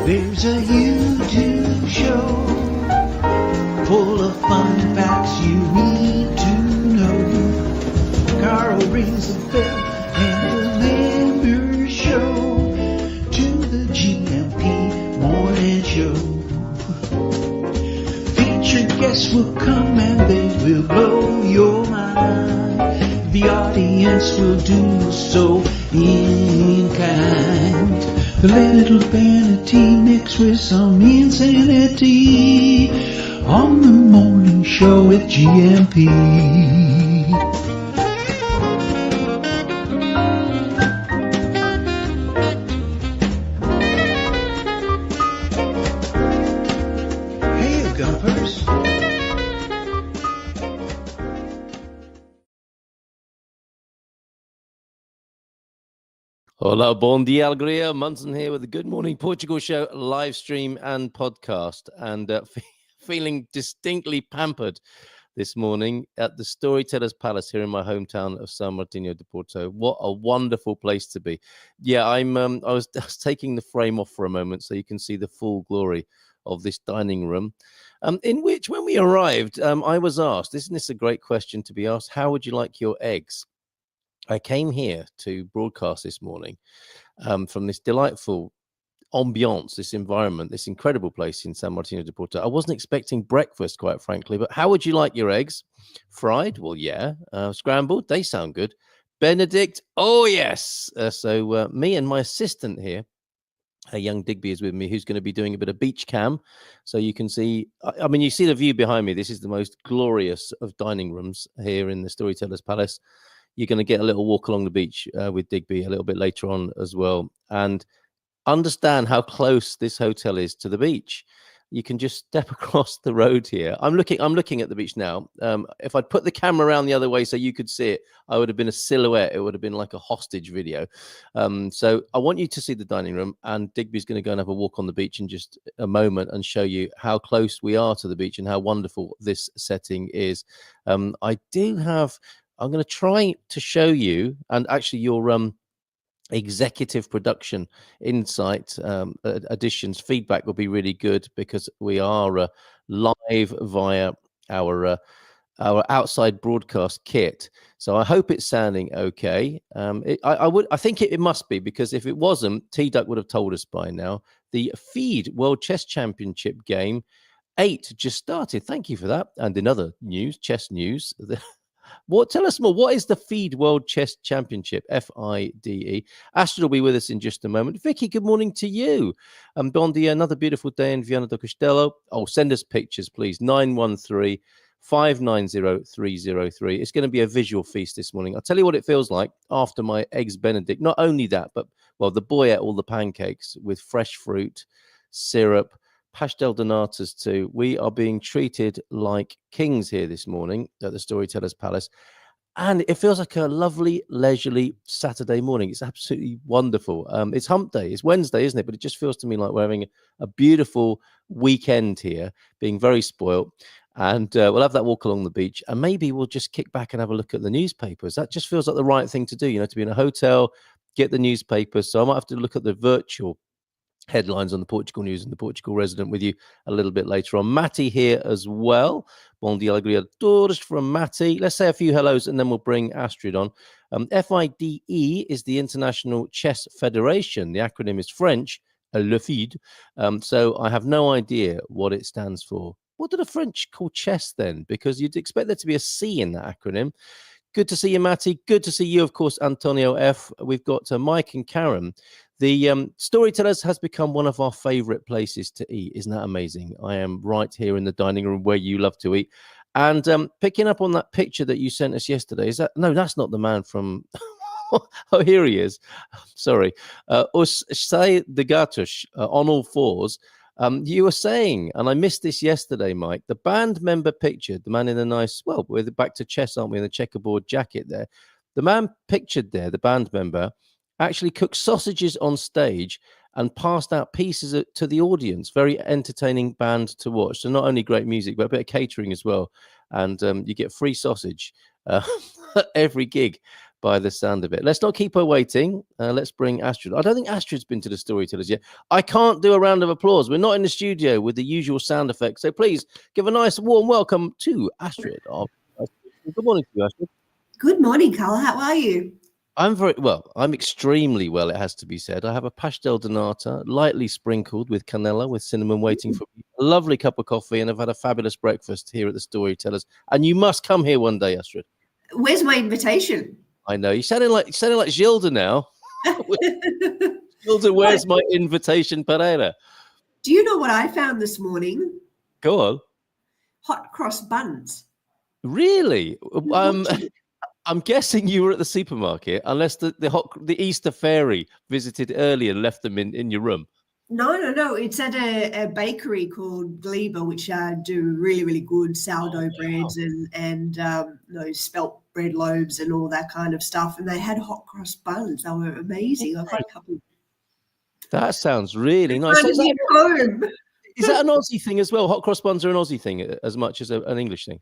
There's a YouTube show full of fun facts you need to know. Carl rings the bell and the members show to the GMP morning show. Featured guests will come and they will blow your mind. The audience will do so in kind. A little vanity mixed with some insanity on the morning show with GMP. Hey, Gumpers. Hola, bon dia, alegria. Munson here with the Good Morning Portugal show live stream and podcast, and feeling distinctly pampered this morning at the Storytellers Palace here in my hometown of San Martinho de Porto. What a wonderful place to be. Yeah, I was taking the frame off for a moment so you can see the full glory of this dining room, in which when we arrived, I was asked, isn't this a great question to be asked, how would you like your eggs? I came here to broadcast this morning from this delightful ambience, this environment, this incredible place in San Martinho de Porto. I wasn't expecting breakfast, quite frankly, but how would you like your eggs? Fried? Well, yeah. Scrambled? They sound good. Benedict? Oh, yes. So me and my assistant here, young Digby is with me, who's going to be doing a bit of beach cam. So you can see, I mean, you see the view behind me. This is the most glorious of dining rooms here in the Storytellers Palace. You're going to get a little walk along the beach with Digby a little bit later on as well, and understand how close this hotel is to the beach. You can just step across the road here. I'm looking at the beach now. If I'd put the camera around the other way so you could see it, I would have been a silhouette. It would have been like a hostage video. So I want you to see the dining room, and Digby's going to go and have a walk on the beach in just a moment and show you how close we are to the beach and how wonderful this setting is. I'm going to try to show you, and actually your executive production insight additions feedback will be really good, because we are live via our outside broadcast kit. So I hope it's sounding okay. I think it must be, because if it wasn't, T-Duck would have told us by now. The FIDE World Chess Championship game 8 just started. Thank you for that. And in other news, chess news, tell us more. What is the FIDE World Chess Championship? FIDE. Astrid will be with us in just a moment. Vicky, good morning to you. Bon dia, another beautiful day in Viana do Castelo. Oh, send us pictures, please. 913-590-303. It's going to be a visual feast this morning. I'll tell you what it feels like after my eggs Benedict. Not only that, but, well, the boy ate all the pancakes with fresh fruit, syrup, pastel de natas too. We are being treated like kings here this morning at the Storytellers Palace, and it feels like a lovely, leisurely Saturday morning. It's absolutely wonderful. It's hump day. It's Wednesday, isn't it? But it just feels to me like we're having a beautiful weekend here, being very spoilt. And we'll have that walk along the beach, and maybe we'll just kick back and have a look at the newspapers. That just feels like the right thing to do, to be in a hotel, get the newspapers. So I might have to look at the virtual headlines on the Portugal News and the Portugal Resident with you a little bit later on. Matty here as well. Bon dia, alegria todos from Matty. Let's say a few hellos and then we'll bring Astrid on. FIDE is the International Chess Federation. The acronym is French, le FIDE. So I have no idea what it stands for. What do the French call chess then? Because you'd expect there to be a C in that acronym. Good to see you, Matty. Good to see you, of course, Antonio F. We've got Mike and Karen. The Storytellers has become one of our favorite places to eat. Isn't that amazing? I am right here in the dining room where you love to eat. And picking up on that picture that you sent us yesterday, no, that's not the man from, oh, here he is. Sorry. Us say the Gatush on all fours. You were saying, and I missed this yesterday, Mike, the band member pictured, the man in a nice, well, we're back to chess, aren't we, in the checkerboard jacket there. The man pictured there, the band member, actually cooked sausages on stage and passed out pieces to the audience. Very entertaining band to watch. So not only great music, but a bit of catering as well. And you get free sausage every gig by the sound of it. Let's not keep her waiting. Let's bring Astrid. I don't think Astrid's been to the Storytellers yet. I can't do a round of applause. We're not in the studio with the usual sound effects. So please give a nice warm welcome to Astrid. Good morning to you, Astrid. Good morning, Carl. How are you? I'm very well. I'm extremely well, it has to be said. I have a pastel de nata, lightly sprinkled with canela, with cinnamon waiting for me. A lovely cup of coffee, and I've had a fabulous breakfast here at the Storytellers. And you must come here one day, Astrid. Where's my invitation? I know. You're sounding like Gilda now. Gilda, where's my invitation, Pereira? Do you know what I found this morning? Go on. Hot cross buns. Really? I'm guessing you were at the supermarket, unless the Easter fairy visited early and left them in your room. No. It's at a bakery called Gleba, which do really, really good sourdough breads and spelt bread loaves and all that kind of stuff. And they had hot cross buns. They were amazing. I got a couple. That sounds really nice. Is that an Aussie thing as well? Hot cross buns are an Aussie thing as much as an English thing.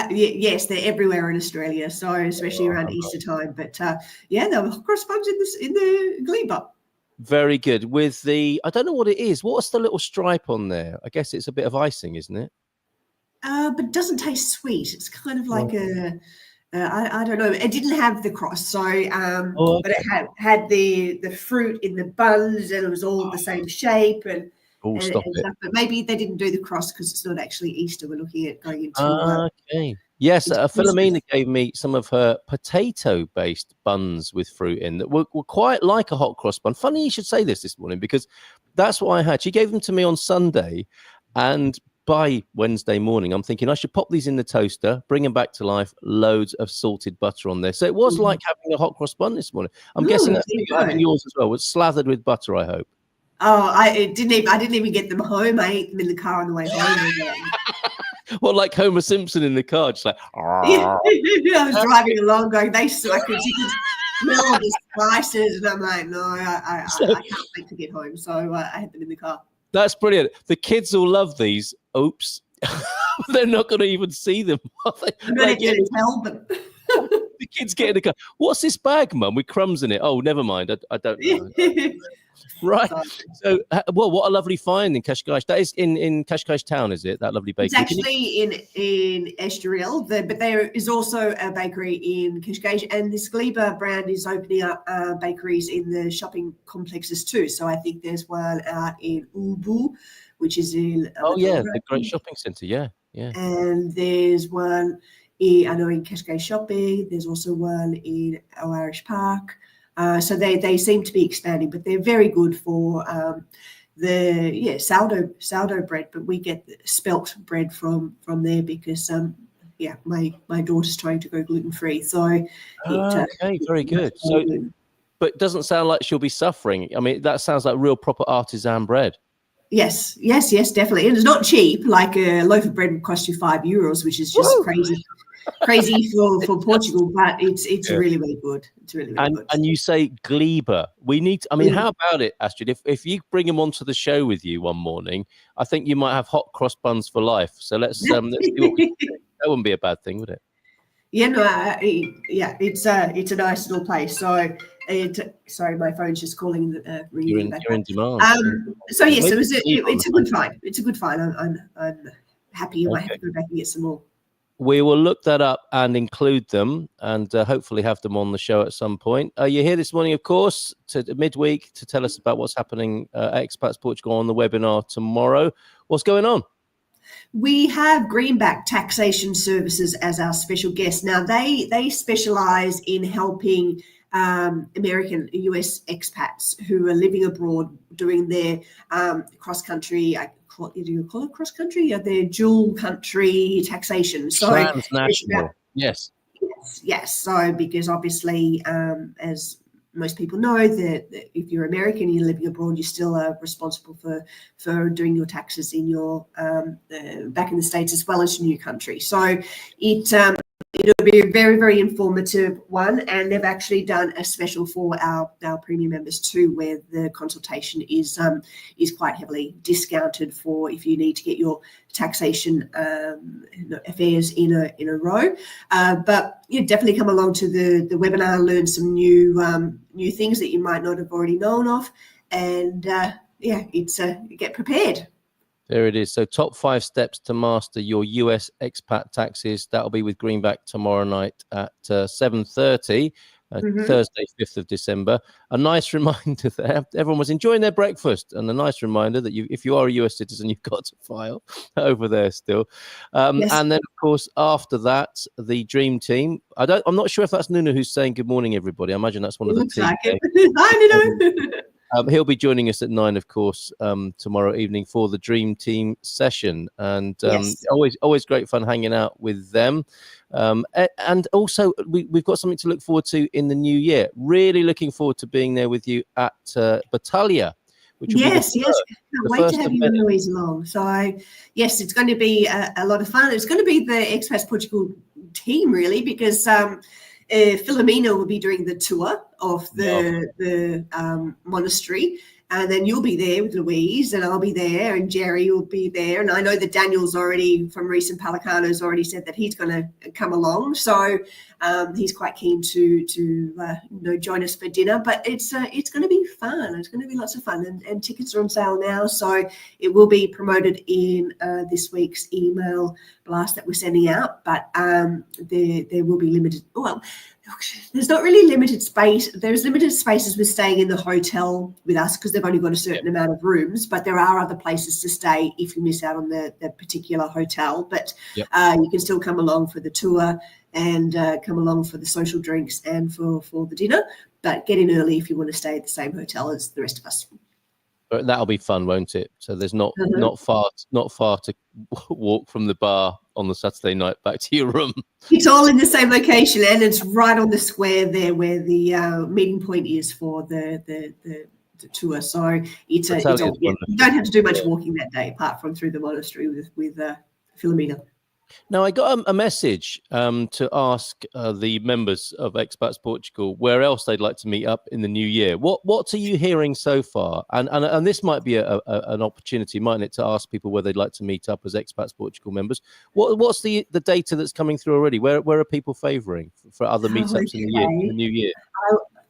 Yes, they're everywhere in Australia, so especially around Easter time. But there were hot cross buns in the Gleba. Very good. With I don't know what it is. What's the little stripe on there? I guess it's a bit of icing, isn't it? But it doesn't taste sweet. It's kind of like I don't know. It didn't have the cross, so but it had the fruit in the buns, and it was all the same shape and stuff. But maybe they didn't do the cross because it's not actually Easter. We're looking at going into. Okay. Yes, Philomena gave me some of her potato-based buns with fruit in that were quite like a hot cross bun. Funny you should say this morning, because that's what I had. She gave them to me on Sunday, and by Wednesday morning, I'm thinking I should pop these in the toaster, bring them back to life, loads of salted butter on there. So it was like having a hot cross bun this morning. I'm guessing that's having yours as well. It was slathered with butter, I hope. Oh, I didn't even get them home. I ate them in the car on the way home. Well, like Homer Simpson in the car, just like. I was driving along, going, I could smell the spices, and I'm like, no, I can't wait to get home. So I had them in the car. That's brilliant. The kids will love these. Oops, they're not going to even see them. I'm going to tell them. The kids get in the car. What's this bag, Mum, with crumbs in it? Oh, never mind. I don't know. Right. So, what a lovely find in Cascais. That is in Cascais town, is it? That lovely bakery. It's actually in Estoril, but there is also a bakery in Cascais, and this Gleba brand is opening up bakeries in the shopping complexes too. So I think there's one out in Ubu, which is in the great shopping centre. Yeah. And there's one in Cascais Shopping. There's also one in Irish Park. So they seem to be expanding, but they're very good for the sourdough bread. But we get spelt bread from there because my daughter's trying to go gluten free. So very good. So, but it doesn't sound like she'll be suffering. I mean, that sounds like real proper artisan bread. Yes, definitely. And it's not cheap. Like a loaf of bread would cost you €5, which is just crazy for Portugal, but it's really, really good. It's really, really good. And you say Gleba. We need. How about it, Astrid? If you bring him onto the show with you one morning, I think you might have hot cross buns for life. So let's see what we do. That wouldn't be a bad thing, would it? It's a nice little place. So. Sorry, my phone's just calling. You're in demand. So yes, it's a good find. It's a good find. I'm happy. I might have to go back and get some more. We will look that up and include them, and hopefully have them on the show at some point. You're here this morning, of course, to midweek to tell us about what's happening at Expats Portugal on the webinar tomorrow. What's going on? We have Greenback Taxation Services as our special guest. Now, they specialise in helping American US expats who are living abroad doing their cross-country, do you call it cross-country? Yeah, their dual country taxation. So transnational. Yes. So because obviously, as most people know, that if you're American and you're living abroad, you still are responsible for doing your taxes in your back in the States as well as your new country. So it'll be a very, very informative one, and they've actually done a special for our premium members too, where the consultation is quite heavily discounted for if you need to get your taxation affairs in a row. But you definitely come along to the webinar, learn some new things that you might not have already known of, and it's get prepared. There it is. So top 5 steps to master your US expat taxes. That'll be with Greenback tomorrow night at 7:30, Thursday, 5th of December. A nice reminder there. Everyone was enjoying their breakfast, and a nice reminder that if you are a US citizen, you've got to file over there still. Yes. And then, of course, after that, the Dream Team. I'm not sure if that's Nuna who's saying good morning, everybody. I imagine that's one of the team. Like I know. He'll be joining us at 9, of course, tomorrow evening for the Dream Team session, and Yes. always great fun hanging out with them. And also, we've got something to look forward to in the new year. Really looking forward to being there with you at Battaglia, which will Yes. be can't wait to have you and Louise along. So, yes, it's going to be a lot of fun. It's going to be the Expats Portugal team, really, because Philomena will be doing the tour of the monastery, and then you'll be there with Louise, and I'll be there, and Jerry will be there, and I know that Daniel's already from recent Pelicanos already said that he's going to come along, so he's quite keen to join us for dinner. But it's going to be fun. It's going to be lots of fun, and tickets are on sale now, so it will be promoted in this week's email blast that we're sending out. But there will be limited. Well, there's not really limited space. There's limited spaces with staying in the hotel with us because they've only got a certain amount of rooms, but there are other places to stay if you miss out on the particular hotel. But you can still come along for the tour and come along for the social drinks and for the dinner, but get in early if you want to stay at the same hotel as the rest of us. But that'll be fun, won't it? So there's not far to walk from the bar on the Saturday night back to your room. It's all in the same location, and it's right on the square there where the meeting point is for the tour. So it's all, you don't have to do much walking that day, apart from through the monastery with Philomena. Now, I got a message to ask the members of Expats Portugal where else they'd like to meet up in the new year. What are you hearing so far? And this might be an opportunity, mightn't it, to ask people where they'd like to meet up as Expats Portugal members. What's the data that's coming through already? Where are people favouring for other meetups in the new year?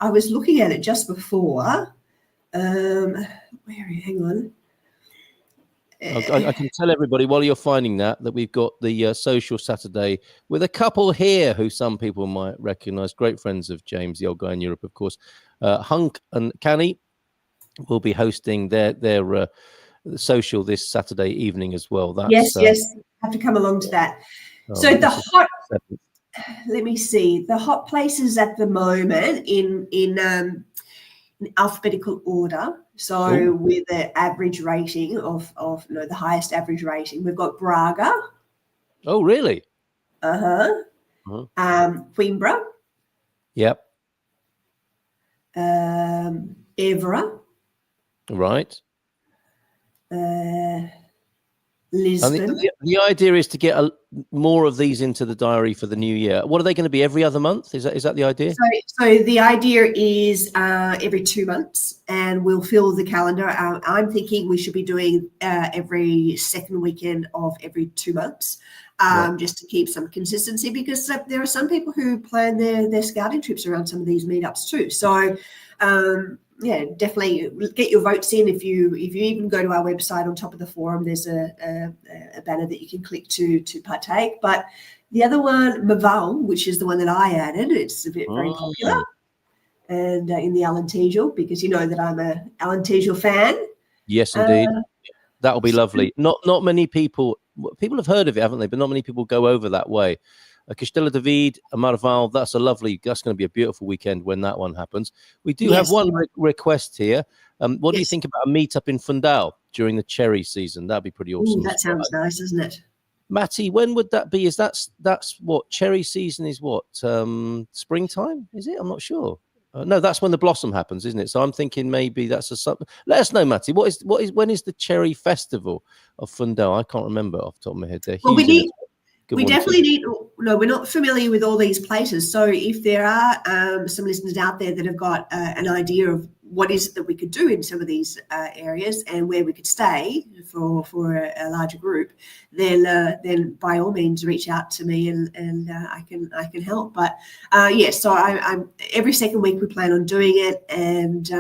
I was looking at it just before. Hang on. I can tell everybody while you're finding that we've got the social Saturday with a couple here who some people might recognise, great friends of James, the old guy in Europe, of course. Hunk and Canny will be hosting their social this Saturday evening as well. Yes, have to come along to that. So let me see, the hot places at the moment in alphabetical order. So with the average rating of the highest average rating, we've got Braga. Oh, really? Coimbra. Yep. Évora. Right. Lisbon. And the idea is to get more of these into the diary for the new year. What are they going to be, every other month? Is that the idea? So the idea is every 2 months, and we'll fill the calendar. I'm thinking we should be doing every second weekend of every 2 months, just to keep some consistency, because there are some people who plan their scouting trips around some of these meetups too. So definitely get your votes in. If you even go to our website, on top of the forum, there's a banner that you can click to partake. But the other one, Maval, which is the one that I added, it's very popular, and in the Alentejo, because you know that I'm a Alentejo fan. Yes, indeed. That'll be lovely. Not many people have heard of it, haven't they? But not many people go over that way. Castelo David, Marval, that's going to be a beautiful weekend when that one happens. We do have one request here. What do you think about a meetup in Fundão during the cherry season? That'd be pretty awesome. That sounds nice, doesn't it? Matty, when would that be? That's what cherry season is? What springtime is it? I'm not sure. No, that's when the blossom happens, isn't it? So I'm thinking maybe that's something. Let us know, Matty. When is the cherry festival of Fundão? I can't remember off the top of my head. Well, Good We morning to definitely you. no, we're not familiar with all these places. So if there are some listeners out there that have got an idea of what is it that we could do in some of these areas and where we could stay for a larger group, then by all means reach out to me and I can help. But yes, so I'm every second week we plan on doing it, and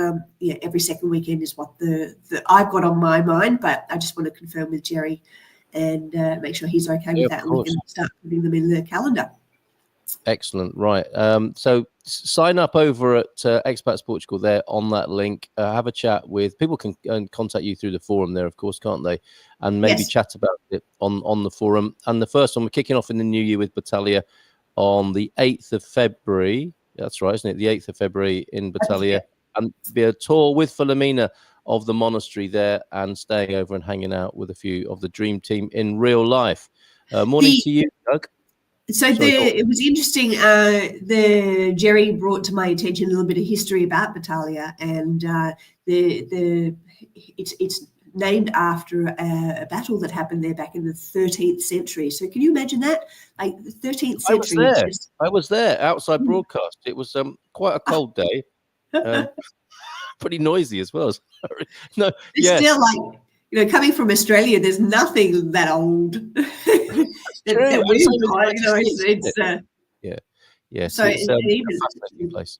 every second weekend is what the I've got on my mind. But I just want to confirm with Jerry and make sure he's okay with that, and we can start putting them in the calendar. Excellent. Right. So sign up over at Expats Portugal there on that link. Have a chat with people. Can contact you through the forum there, of course, can't they? And maybe chat about it on the forum. And the first one, we're kicking off in the new year with Battaglia on the 8th of February. That's right, isn't it? The 8th of February in Battaglia. And be a tour with Philomena of the monastery there, and staying over and hanging out with a few of the dream team in real life. Morning to you, Doug. So it was interesting. The Jerry brought to my attention a little bit of history about Battaglia, and it's named after a battle that happened there back in the 13th century. So can you imagine that? Like the 13th century. I was there outside broadcast. It was quite a cold day. Pretty noisy as well. No, it's still like, coming from Australia, there's nothing that old. that we've got, yeah. So it's a fascinating place.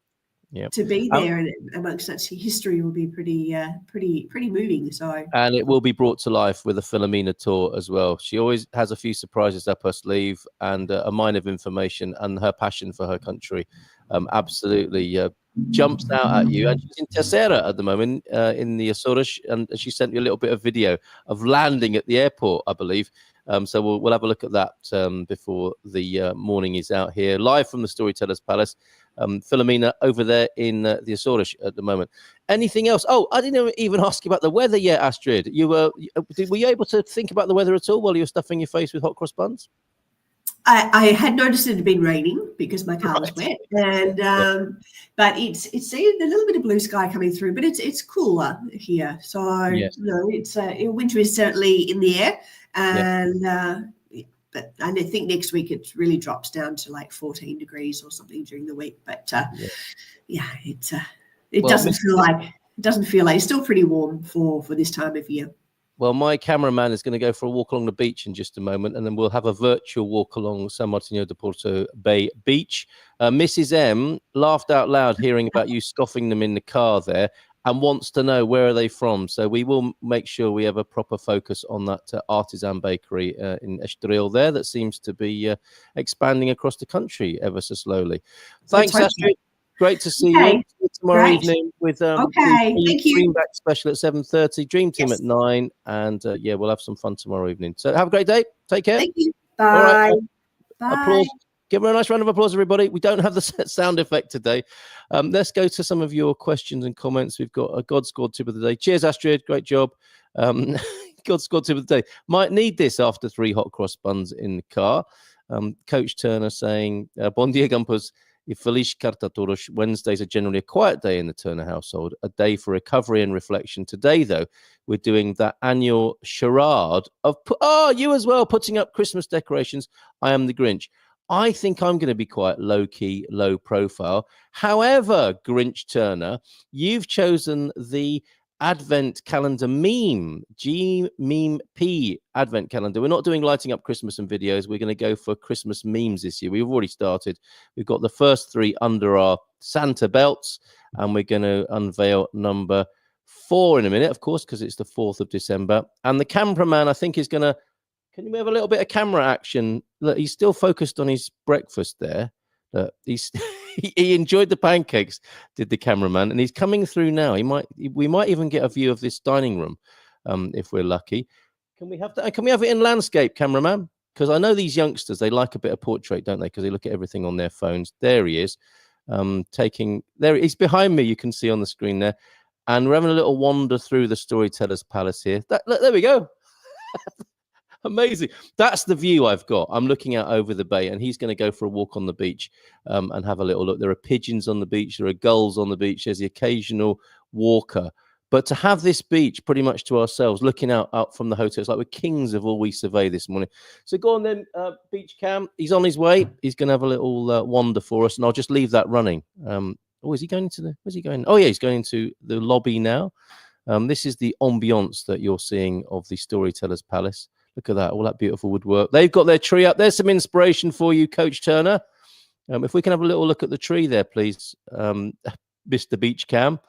Yeah, to be there and amongst such history will be pretty moving. So, and it will be brought to life with a Philomena tour as well. She always has a few surprises up her sleeve, and a mine of information, and her passion for her country absolutely jumps out at you. And she's in Terceira at the moment in the Açores, and she sent me a little bit of video of landing at the airport, I believe. So we'll have a look at that before the morning is out here, live from the Storytellers Palace. Philomena over there in the Açores at the moment. Anything else? Oh, I didn't even ask you about the weather yet, Astrid. Were you able to think about the weather at all while you were stuffing your face with hot cross buns? I had noticed it had been raining because my car was wet, and but it's a little bit of blue sky coming through, but it's cooler here. So it's winter is certainly in the air, and but I think next week it really drops down to like 14 degrees or something during the week. But it doesn't feel like it's still pretty warm for this time of year. Well, my cameraman is going to go for a walk along the beach in just a moment, and then we'll have a virtual walk along San Martinho de Porto Bay Beach. Mrs. M laughed out loud hearing about you scoffing them in the car there, and wants to know where are they from. So we will make sure we have a proper focus on that artisan bakery in Estoril there that seems to be expanding across the country ever so slowly. Thanks, Astrid. Great to see you tomorrow evening with thank you. Greenback special at 7:30, Dream Team at 9, and we'll have some fun tomorrow evening. So have a great day. Take care. Thank you. Bye. All right. Bye. Applause. Give her a nice round of applause, everybody. We don't have the sound effect today. Let's go to some of your questions and comments. We've got a God Squad tip of the day. Cheers, Astrid. Great job. God Squad tip of the day. Might need this after 3 hot cross buns in the car. Coach Turner saying, Bon dia, Gumpers. Feliz Carta Toros. Wednesdays are generally a quiet day in the Turner household, a day for recovery and reflection. Today, though, we're doing that annual charade of, you as well, putting up Christmas decorations. I am the Grinch. I think I'm going to be quite low-key, low-profile. However, Grinch Turner, you've chosen the Advent calendar meme, G-meme-P Advent calendar. We're not doing lighting up Christmas and videos. We're going to go for Christmas memes this year. We've already started. We've got the first 3 under our Santa belts, and we're going to unveil number 4 in a minute, of course, because it's the 4th of December. And the cameraman, I think, is going to... Can you have a little bit of camera action? Look, he's still focused on his breakfast there. He enjoyed the pancakes, did the cameraman, and he's coming through now. We might even get a view of this dining room if we're lucky. Can we have that? Can we have it in landscape, cameraman? Because I know these youngsters, they like a bit of portrait, don't they? Because they look at everything on their phones. There he is, he's behind me. You can see on the screen there, and we're having a little wander through the Storytellers Palace here. Look, there we go. Amazing. That's the view I've got. I'm looking out over the bay, and he's going to go for a walk on the beach and have a little look. There are pigeons on the beach. There are gulls on the beach. There's the occasional walker But to have this beach pretty much to ourselves, looking out from the hotel, it's like we're kings of all we survey this morning. So go on then, beach cam. He's on his way. He's going to have a little wander for us, and I'll just leave that running. Oh, is he going into the? Where's he going? Oh yeah, he's going into the lobby now. This is the ambience that you're seeing of the Storytellers Palace. Look at that, all that beautiful woodwork. They've got their tree up. There's some inspiration for you, Coach Turner. If we can have a little look at the tree there, please, Mr. Beach Cam.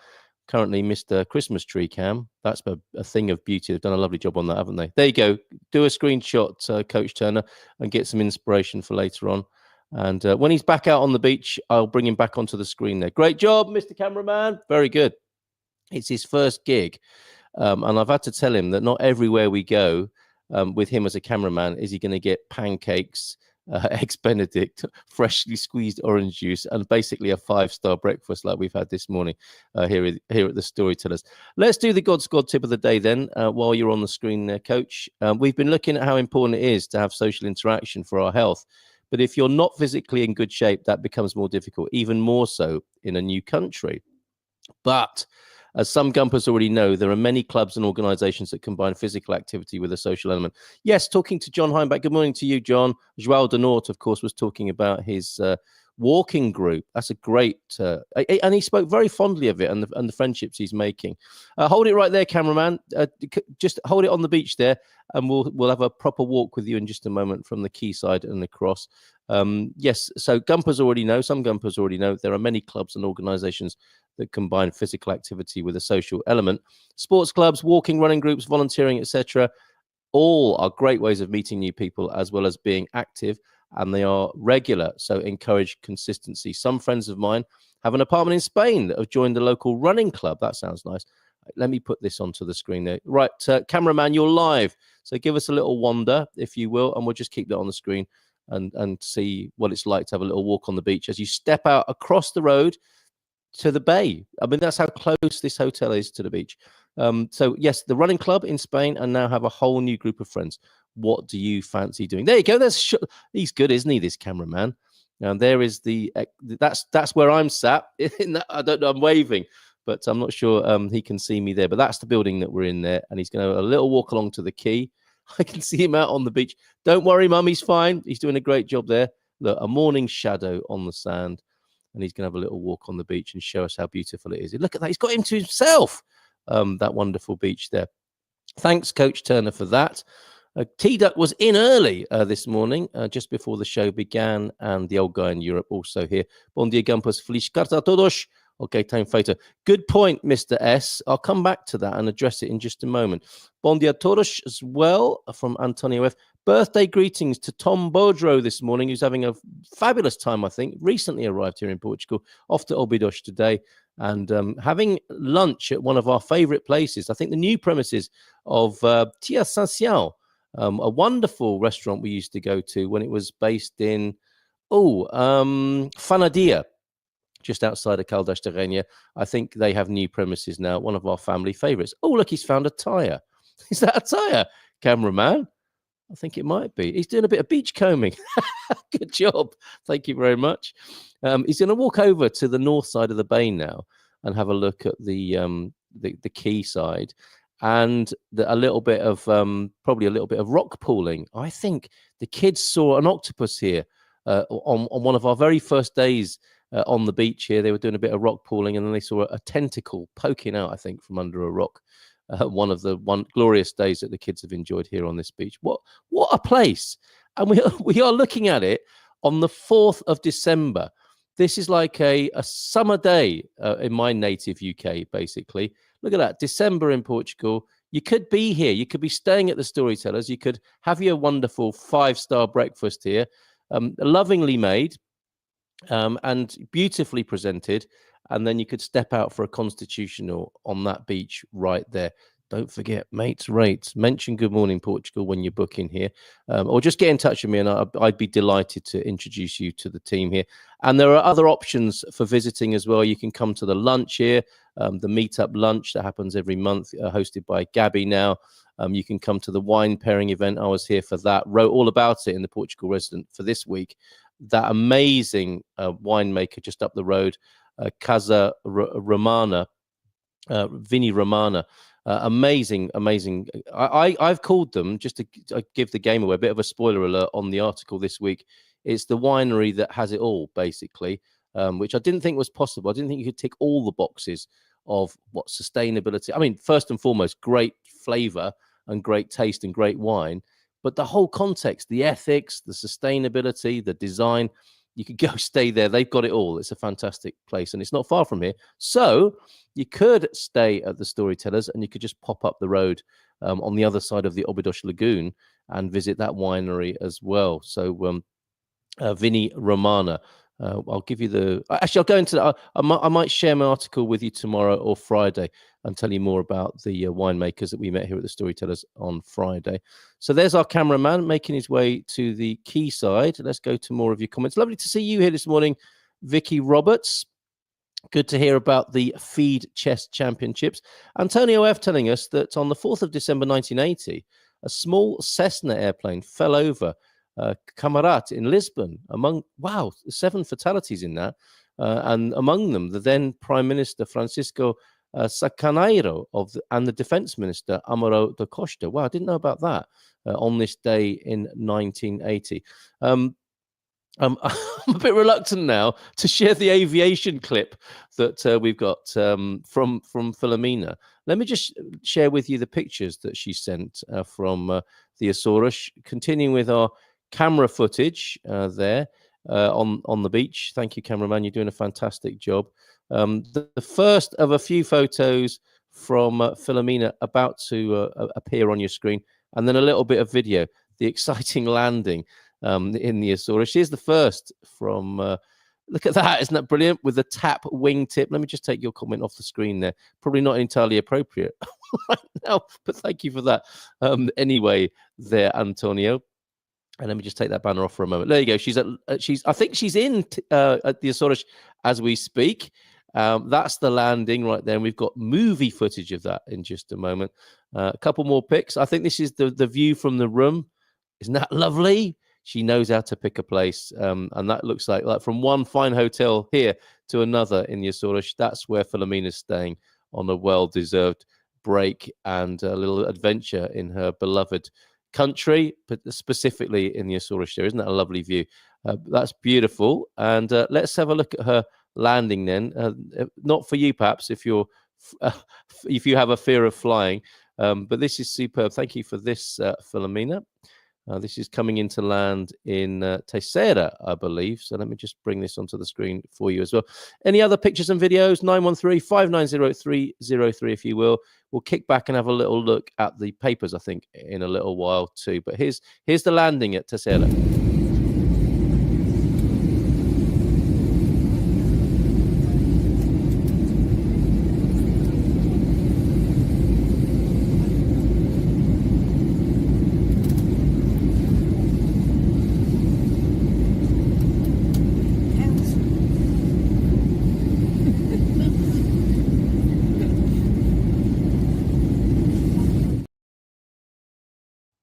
Currently, Mr. Christmas Tree Cam. That's a thing of beauty. They've done a lovely job on that, haven't they? There you go. Do a screenshot, Coach Turner, and get some inspiration for later on. And when he's back out on the beach, I'll bring him back onto the screen there. Great job, Mr. Cameraman. Very good. It's his first gig. And I've had to tell him that not everywhere we go with him as a cameraman is he going to get pancakes, eggs Benedict, freshly squeezed orange juice, and basically a 5-star breakfast like we've had this morning here at the Storytellers. Let's do the God's God tip of the day then, while you're on the screen there, Coach. We've been looking at how important it is to have social interaction for our health. But if you're not physically in good shape, that becomes more difficult, even more so in a new country. But as some Gumpers already know, there are many clubs and organizations that combine physical activity with a social element. Yes, talking to John Heimbach. Good morning to you, John. João de Norte, of course, was talking about his walking group. That's a great, and he spoke very fondly of it and the friendships he's making. Hold it right there, cameraman. Just hold it on the beach there, and we'll have a proper walk with you in just a moment from the quayside and across. Yes, so Gumpers already know, some Gumpers already know, there are many clubs and organizations that combine physical activity with a social element. Sports clubs, walking, running groups, volunteering, etc. all are great ways of meeting new people as well as being active, and they are regular, so encourage consistency. Some friends of mine have an apartment in Spain that have joined the local running club. That sounds nice. Let me put this onto the screen there. Right, cameraman, you're live, so give us a little wander, if you will, and we'll just keep that on the screen and see what it's like to have a little walk on the beach as you step out across the road to the bay. I mean, that's how close this hotel is to the beach. So yes, the running club in Spain, and now have a whole new group of friends. What do you fancy doing? There you go. He's good, isn't he, this cameraman? And there is that's where I'm sat. I don't know, I'm waving, but I'm not sure he can see me there. But that's the building that we're in there, and he's going to have a little walk along to the quay. I can see him out on the beach. Don't worry, Mum, he's fine. He's doing a great job there. Look, a morning shadow on the sand, and he's going to have a little walk on the beach and show us how beautiful it is. Look at that. He's got him to himself, that wonderful beach there. Thanks, Coach Turner, for that. T-Duck was in early this morning, just before the show began, and the old guy in Europe also here. Bom dia, Gumpers. Feliz carta a todos. Okay, time photo. Good point, Mr. S. I'll come back to that and address it in just a moment. Bom dia a todos as well from Antonio F. Birthday greetings to Tom Bodro this morning, who's having a fabulous time, I think. Recently arrived here in Portugal, off to Óbidos today, and having lunch at one of our favourite places. I think the new premises of Tia Sancial, a wonderful restaurant we used to go to when it was based in Fanadia, just outside of Caldas de Rainha. I think they have new premises now, one of our family favourites. Oh, look, he's found a tyre. Is that a tyre, cameraman? I think it might be. He's doing a bit of beach combing. Good job. Thank you very much. He's going to walk over to the north side of the bay now and have a look at the quay side, and probably a little bit of rock pooling. I think the kids saw an octopus here on one of our very first days on the beach here. They were doing a bit of rock pooling, and then they saw a tentacle poking out, I think, from under a rock. One of the glorious days that the kids have enjoyed here on this beach. What a place! And we are looking at it on the 4th of December. This is like a summer day in my native UK, basically. Look at that, December in Portugal. You could be here. You could be staying at the Storytellers. You could have your wonderful 5-star breakfast here, lovingly made and beautifully presented. And then you could step out for a constitutional on that beach right there. Don't forget, mates rates. Mention Good Morning Portugal when you're booking here, or just get in touch with me, and I'd be delighted to introduce you to the team here. And there are other options for visiting as well. You can come to the lunch here, the meetup lunch that happens every month, hosted by Gabby now. You can come to the wine pairing event. I was here for that. Wrote all about it in the Portugal Resident for this week. That amazing winemaker just up the road, Casa Romana, Vinny Romana. Amazing. I've called them, just to give the game away, a bit of a spoiler alert on the article this week. It's the winery that has it all, basically, which I didn't think was possible. I didn't think you could tick all the boxes of what sustainability. I mean, first and foremost, great flavor and great taste and great wine, but the whole context, the ethics, the sustainability, the design. You could go stay there. They've got it all. It's a fantastic place, and it's not far from here. So you could stay at the Storytellers, and you could just pop up the road on the other side of the Obidos Lagoon and visit that winery as well. So Vinny Romana. I'll give you the. Actually, I'll go into. I might share my article with you tomorrow or Friday and tell you more about the winemakers that we met here at the Storytellers on Friday. So there's our cameraman making his way to the quayside. Let's go to more of your comments. Lovely to see you here this morning, Vicky Roberts. Good to hear about the Feed Chess Championships. Antonio F. telling us that on the 4th of December 1980, a small Cessna airplane fell over Camarat in Lisbon. 7 fatalities in that, and among them the then Prime Minister Francisco Sacaneiro and the Defense Minister Amaro da Costa. Wow, I didn't know about that on this day in 1980. I'm a bit reluctant now to share the aviation clip that we've got from Filomena. Let me just share with you the pictures that she sent from the Azores, continuing with our camera footage there on the beach. Thank you, cameraman. You're doing a fantastic job. The first of a few photos from Filomena about to appear on your screen, and then a little bit of video, the exciting landing in the Azores. Here's the first from, look at that, isn't that brilliant? With the tap wingtip. Let me just take your comment off the screen there. Probably not entirely appropriate right now, but thank you for that. Anyway, there, Antonio. And let me just take that banner off for a moment. There you go. I think she's in at the Azores as we speak. That's the landing right there. And we've got movie footage of that in just a moment. A couple more pics. I think this is the view from the room. Isn't that lovely? She knows how to pick a place. And that looks like from one fine hotel here to another in the Azores. That's where Filomena's staying on a well-deserved break and a little adventure in her beloved country, but specifically in the Azores there. Isn't that a lovely view? That's beautiful. And let's have a look at her landing then. Not for you, perhaps, if you have a fear of flying, but this is superb. Thank you for this, Filomena. This is coming into land in Terceira, I believe. So let me just bring this onto the screen for you as well. Any other pictures and videos? 913-590-303, if you will. We'll kick back and have a little look at the papers, I think, in a little while too. But here's the landing at Terceira.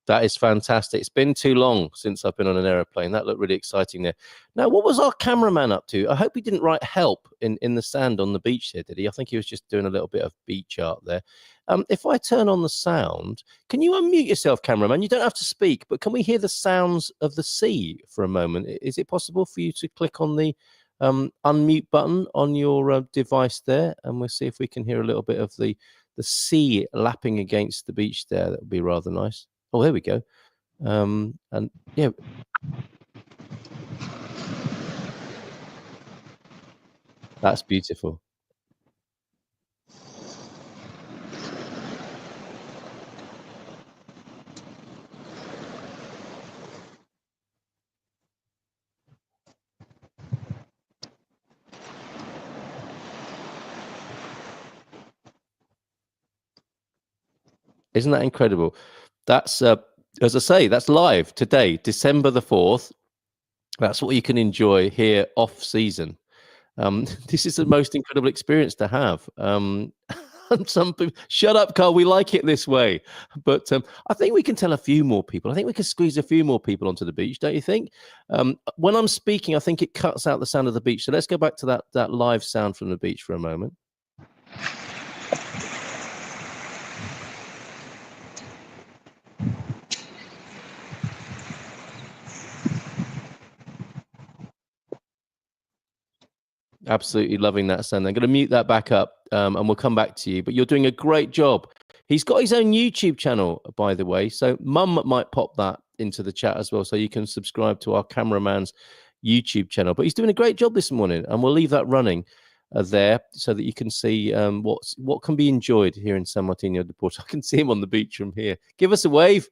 That is fantastic. It's been too long since I've been on an aeroplane. That looked really exciting there. Now, what was our cameraman up to? I hope he didn't write help in the sand on the beach here, did he? I think he was just doing a little bit of beach art there. If I turn on the sound, can you unmute yourself, cameraman? You don't have to speak, but can we hear the sounds of the sea for a moment? Is it possible for you to click on the unmute button on your device there? And we'll see if we can hear a little bit of the sea lapping against the beach there. That would be rather nice. Oh, there we go. And yeah. That's beautiful. Isn't that incredible? That's, as I say, that's live today, December the 4th. That's what you can enjoy here off season. This is the most incredible experience to have. And some people, shut up, Carl, we like it this way. But I think we can tell a few more people. I think we can squeeze a few more people onto the beach, don't you think? When I'm speaking, I think it cuts out the sound of the beach. So let's go back to that live sound from the beach for a moment. Absolutely loving that, Sam. I'm going to mute that back up and we'll come back to you. But you're doing a great job. He's got his own YouTube channel, by the way. So Mum might pop that into the chat as well. So you can subscribe to our cameraman's YouTube channel. But he's doing a great job this morning. And we'll leave that running there so that you can see what can be enjoyed here in San Martinho de Porto. I can see him on the beach from here. Give us a wave.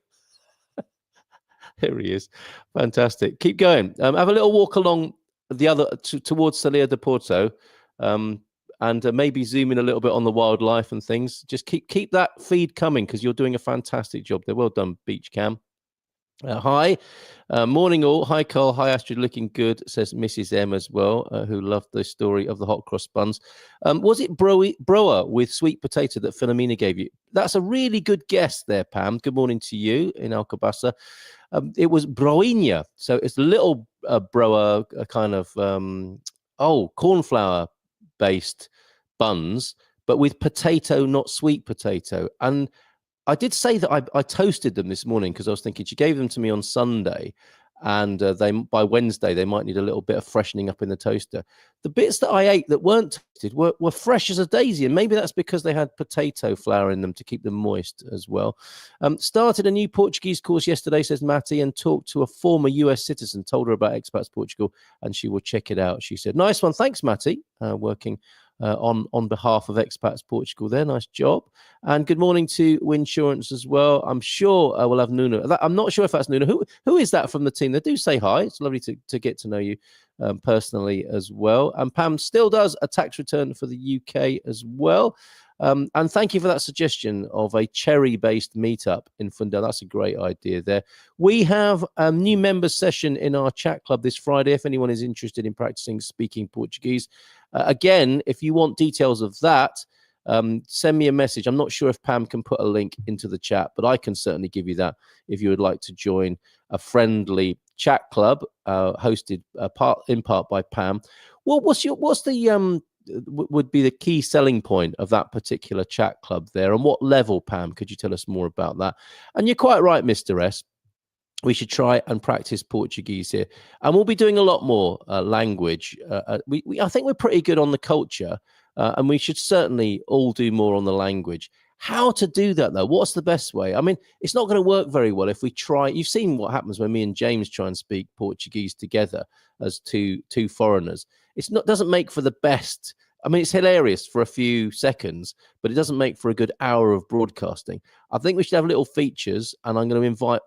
There he is. Fantastic. Keep going. Have a little walk along the other towards Salia de Porto, and maybe zoom in a little bit on the wildlife and things. Just keep that feed coming because you're doing a fantastic job there. Well done, Beach Cam. Hi, morning all. Hi, Carl. Hi, Astrid. Looking good, says Mrs. M as well, who loved the story of the hot cross buns. Was it broa with sweet potato that Philomena gave you? That's a really good guess there, Pam. Good morning to you in Alcobaça. It was broinha, so it's a little broa, a kind of cornflour based buns, but with potato, not sweet potato. And I did say that I toasted them this morning because I was thinking she gave them to me on Sunday, and by Wednesday they might need a little bit of freshening up in the toaster. The bits that I ate that weren't toasted were fresh as a daisy, and maybe that's because they had potato flour in them to keep them moist as well. Started a new Portuguese course yesterday, says Matty, and talked to a former US citizen, told her about Expats Portugal, and she will check it out, she said. Nice one. Thanks, Matty, working on behalf of Expats Portugal there. Nice job. And good morning to Winsurance as well. I'm sure we'll have Nuno. I'm not sure if that's Nuno. Who is that from the team? They do say hi. It's lovely to get to know you personally as well. And Pam still does a tax return for the UK as well. And thank you for that suggestion of a cherry-based meetup in Fundão. That's a great idea there. We have a new members session in our chat club this Friday. If anyone is interested in practicing speaking Portuguese, again, if you want details of that, send me a message. I'm not sure if Pam can put a link into the chat, but I can certainly give you that if you would like to join a friendly chat club hosted in part by Pam. Well, what's the would be the key selling point of that particular chat club there, and what level, Pam? Could you tell us more about that? And you're quite right, Mr. S. We should try and practice Portuguese here, and we'll be doing a lot more language. I think we're pretty good on the culture, and we should certainly all do more on the language. How to do that, though? What's the best way? I mean, it's not going to work very well if we try. You've seen what happens when me and James try and speak Portuguese together as two foreigners. Doesn't make for the best. I mean, it's hilarious for a few seconds, but it doesn't make for a good hour of broadcasting. I think we should have little features, and I'm going to invite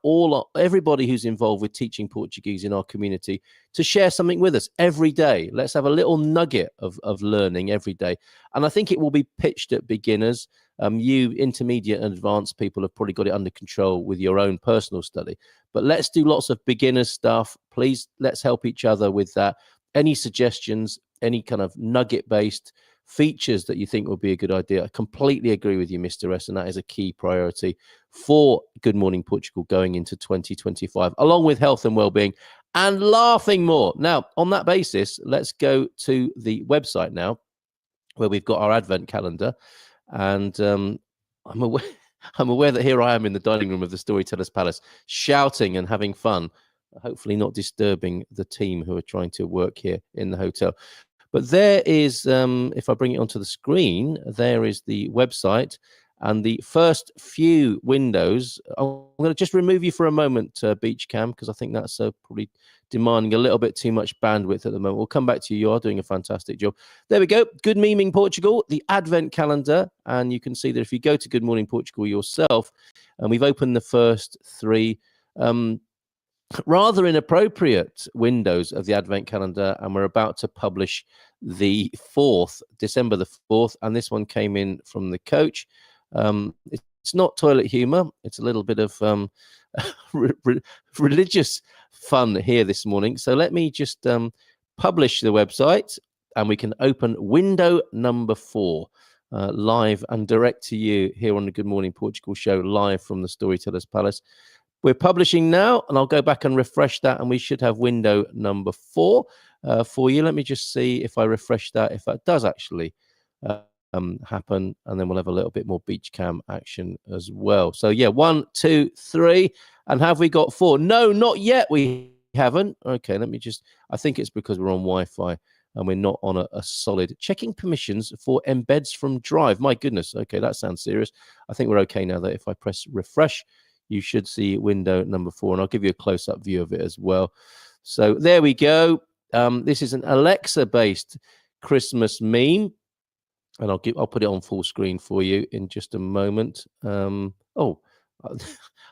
everybody who's involved with teaching Portuguese in our community to share something with us every day. Let's have a little nugget of learning every day. And I think it will be pitched at beginners. You intermediate and advanced people have probably got it under control with your own personal study. But let's do lots of beginner stuff. Please, let's help each other with that. Any suggestions, any kind of nugget-based features that you think would be a good idea? I completely agree with you, Mr. S, and that is a key priority for Good Morning Portugal going into 2025, along with health and well-being and laughing more. Now, on that basis, let's go to the website now, where we've got our advent calendar. And I'm aware that here I am in the dining room of the Storytellers Palace, shouting and having fun, hopefully not disturbing the team who are trying to work here in the hotel. But there is, if I bring it onto the screen, there is the website, and the first few windows. I'm going to just remove you for a moment, Beach Cam, because I think that's probably demanding a little bit too much bandwidth at the moment. We'll come back to you. You are doing a fantastic job. There we go. Good Memeing Portugal, the advent calendar. And you can see that if you go to Good Morning Portugal yourself, and we've opened the first three rather inappropriate windows of the advent calendar, and we're about to publish the 4th, December the 4th, and this one came in from the coach. It's not toilet humor. It's a little bit of religious fun here this morning. So let me just publish the website, and we can open window number 4 live and direct to you here on the Good Morning Portugal show, live from the Storytellers Palace. We're publishing now, and I'll go back and refresh that, and we should have window number 4 for you. Let me just see if I refresh that, if that does actually happen, and then we'll have a little bit more beach cam action as well. So yeah, 1, 2, 3, and have we got 4? No, not yet. We haven't. Okay, let me just. I think it's because we're on Wi-Fi. and we're not on a solid. Checking permissions for embeds from Drive. My goodness. Okay, that sounds serious. I think we're okay now, that if I press refresh, you should see window number 4, and I'll give you a close-up view of it as well. So there we go. This is an Alexa-based Christmas meme, and I'll put it on full screen for you in just a moment.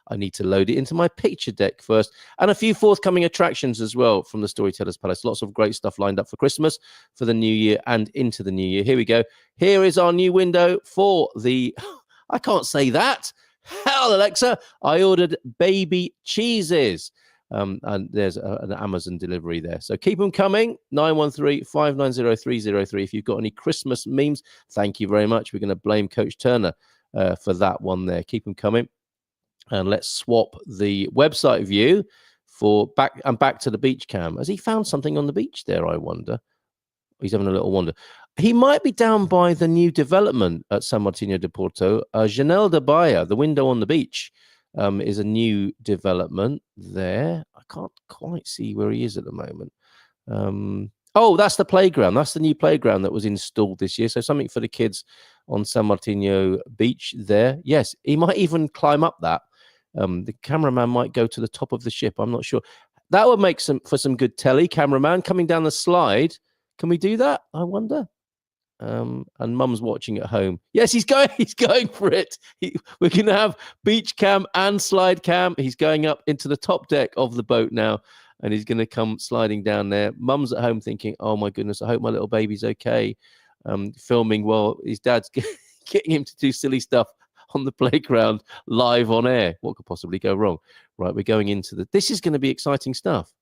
I need to load it into my picture deck first, and a few forthcoming attractions as well from the Storytellers Palace. Lots of great stuff lined up for Christmas, for the new year, and into the new year. Here we go. Here is our new window for the... I can't say that. Hell, Alexa, I ordered baby cheeses. And there's an Amazon delivery there. So keep them coming. 913-590-303. If you've got any Christmas memes, thank you very much. We're going to blame Coach Turner for that one there. Keep them coming. And let's swap the website view for back to the beach cam. Has he found something on the beach there, I wonder? He's having a little wander. He might be down by the new development at San Martinho de Porto. Janelle de Baia, the window on the beach, is a new development there. I can't quite see where he is at the moment. Oh, that's the playground. That's the new playground that was installed this year. So something for the kids on San Martinho Beach there. Yes, he might even climb up that. The cameraman might go to the top of the ship. I'm not sure. That would make for some good telly. Cameraman coming down the slide. Can we do that? I wonder. And Mum's watching at home. Yes, he's going for it. We're going to have beach cam and slide cam. He's going up into the top deck of the boat now, and he's going to come sliding down there. Mum's at home thinking, oh my goodness, I hope my little baby's okay. Filming while his dad's getting him to do silly stuff on the playground live on air. What could possibly go wrong? Right, we're going into this is going to be exciting stuff.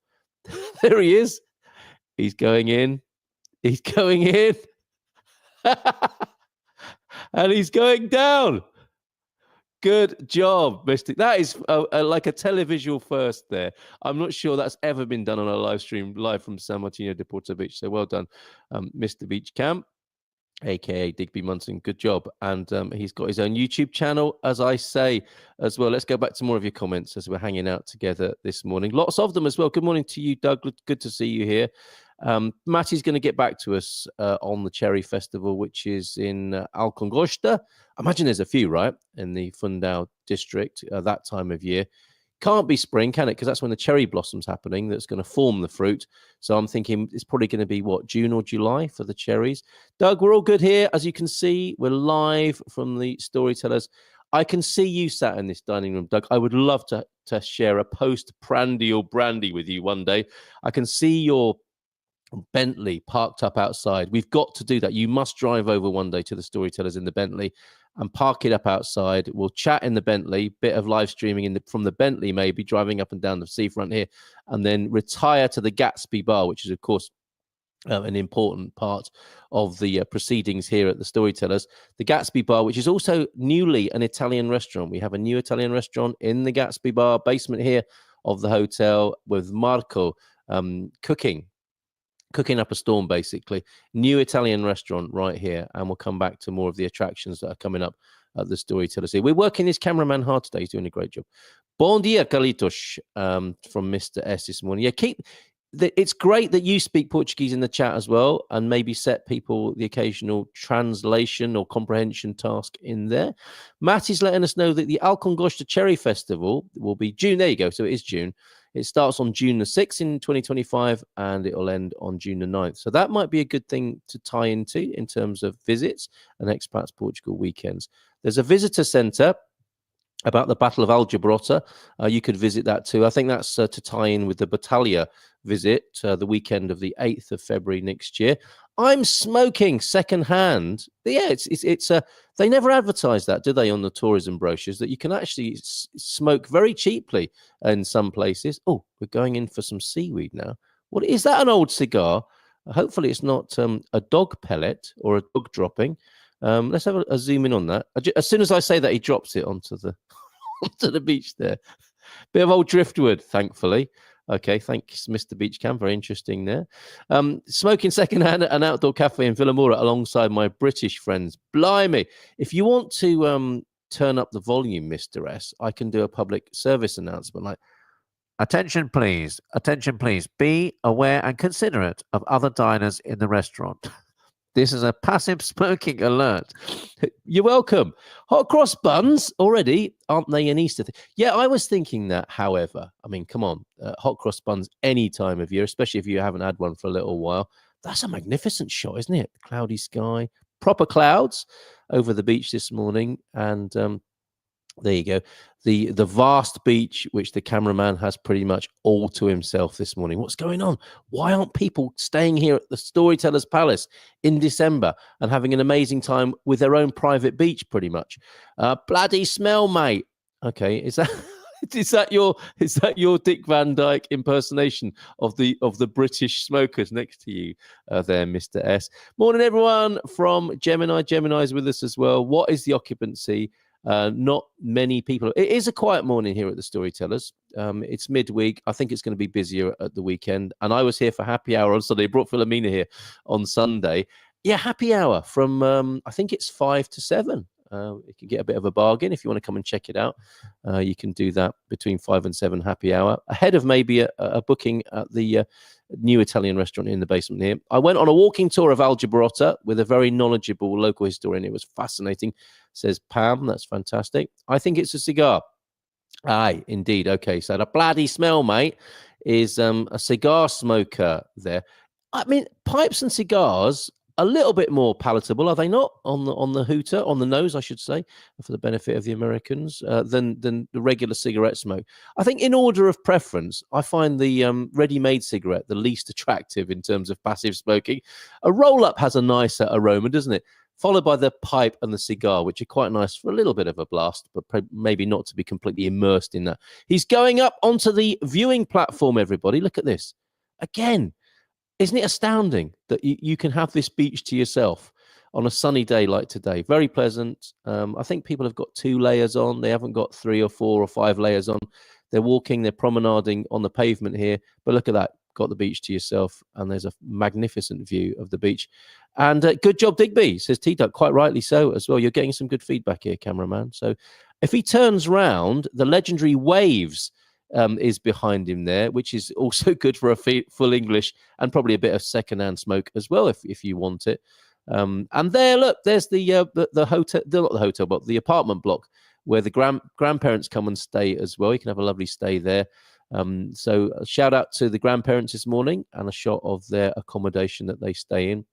There he is. He's going in. He's going in. And he's going down. Good job, Mr. That is like a televisual first there. I'm not sure that's ever been done on a live stream, live from San Martinho de Porto Beach. So well done, Mr. Beach Camp, aka Digby Munson. Good job. And he's got his own YouTube channel, as I say, as well. Let's go back to more of your comments as we're hanging out together this morning. Lots of them as well. Good morning to you, Doug. Good to see you here. Matty's going to get back to us on the Cherry Festival, which is in Alcongosta. I imagine there's a few, right, in the Fundão district that time of year. Can't be spring, can it? Because that's when the cherry blossom's happening. That's going to form the fruit. So I'm thinking it's probably going to be, what, June or July for the cherries. Doug, we're all good here. As you can see, we're live from the Storytellers. I can see you sat in this dining room, Doug. I would love to share a post-prandial brandy with you one day. I can see your Bentley parked up outside. We've got to do that. You must drive over one day to the Storytellers in the Bentley and park it up outside. We'll chat in the Bentley, bit of live streaming from the Bentley, maybe driving up and down the seafront here, and then retire to the Gatsby Bar, which is, of course, an important part of the proceedings here at the Storytellers. The Gatsby Bar, which is also newly an Italian restaurant. We have a new Italian restaurant in the Gatsby Bar basement here of the hotel with Marco cooking up a storm, basically. New Italian restaurant right here, and we'll come back to more of the attractions that are coming up at the Storytellers here. We're working this cameraman hard today. He's doing a great job. Bon dia, Carlitos, from Mr. S this morning. Yeah, it's great that you speak Portuguese in the chat as well, and maybe set people the occasional translation or comprehension task in there. Matt is letting us know that the Alcongosta Cherry Festival will be June. There you go. So it is June. It starts on June the 6th in 2025, and it will end on June the 9th. So that might be a good thing to tie into in terms of visits and Expats Portugal weekends. There's a visitor centre about the Battle of Aljubarrota. You could visit that too. I think that's to tie in with the Battaglia visit the weekend of the 8th of February next year. I'm smoking secondhand. Yeah, it's they never advertise that, do they, on the tourism brochures, that you can actually smoke very cheaply in some places. Oh, we're going in for some seaweed now. What is that? An old cigar? Hopefully it's not a dog pellet or a dog dropping. Let's have a zoom in on that. As soon as I say that, he drops it onto the onto the beach there. Bit of old driftwood, thankfully. Okay, thanks, Mr. Beachcam. Very interesting there. Smoking secondhand at an outdoor cafe in Villamora alongside my British friends. Blimey. If you want to turn up the volume, Mr. S, I can do a public service announcement. Like, Attention, please. Attention, please. Be aware and considerate of other diners in the restaurant. This is a passive smoking alert. You're welcome. Hot cross buns already, aren't they an Easter thing? Yeah, I was thinking that, however. I mean, come on. Hot cross buns any time of year, especially if you haven't had one for a little while. That's a magnificent shot, isn't it? Cloudy sky, proper clouds over the beach this morning. And there you go. The vast beach, which the cameraman has pretty much all to himself this morning. What's going on? Why aren't people staying here at the Storytellers Palace in December and having an amazing time with their own private beach, pretty much? Bloody smell, mate. Okay, is that your Dick Van Dyke impersonation of the British smokers next to you there, Mr. S? Morning, everyone from Gemini. Gemini's with us as well. What is the occupancy? Not many people. It is a quiet morning here at the Storytellers. It's midweek. I think it's going to be busier at the weekend. And I was here for happy hour on Sunday. Brought Philomena here on Sunday. Yeah, happy hour from I think it's 5 to 7. You can get a bit of a bargain if you want to come and check it out. You can do that between 5 and 7 happy hour, ahead of maybe a booking at the new Italian restaurant in the basement here. I went on a walking tour of Al Gibraltar with a very knowledgeable local historian. It was fascinating, says Pam. That's fantastic. I think it's a cigar. Aye, indeed. Okay, so the bloody smell, mate, is a cigar smoker there. I mean, pipes and cigars, a little bit more palatable, are they not, on the hooter, on the nose, I should say, for the benefit of the Americans, than the regular cigarette smoke. I think in order of preference, I find the ready-made cigarette the least attractive in terms of passive smoking. A roll-up has a nicer aroma, doesn't it? Followed by the pipe and the cigar, which are quite nice for a little bit of a blast, but maybe not to be completely immersed in that. He's going up onto the viewing platform, everybody. Look at this. Again, isn't it astounding that you can have this beach to yourself on a sunny day like today? Very pleasant. I think people have got 2 layers on. They haven't got 3 or 4 or 5 layers on. They're walking, they're promenading on the pavement here. But look at that. Got the beach to yourself, and there's a magnificent view of the beach. And good job, Digby, says T-Duck, quite rightly so as well. You're getting some good feedback here, cameraman. So if he turns round, the legendary Waves is behind him there, which is also good for a full English and probably a bit of secondhand smoke as well, if you want it. And there, look, there's the hotel, not the hotel, but the apartment block where the grandparents come and stay as well. You can have a lovely stay there. So a shout out to the grandparents this morning and a shot of their accommodation that they stay in.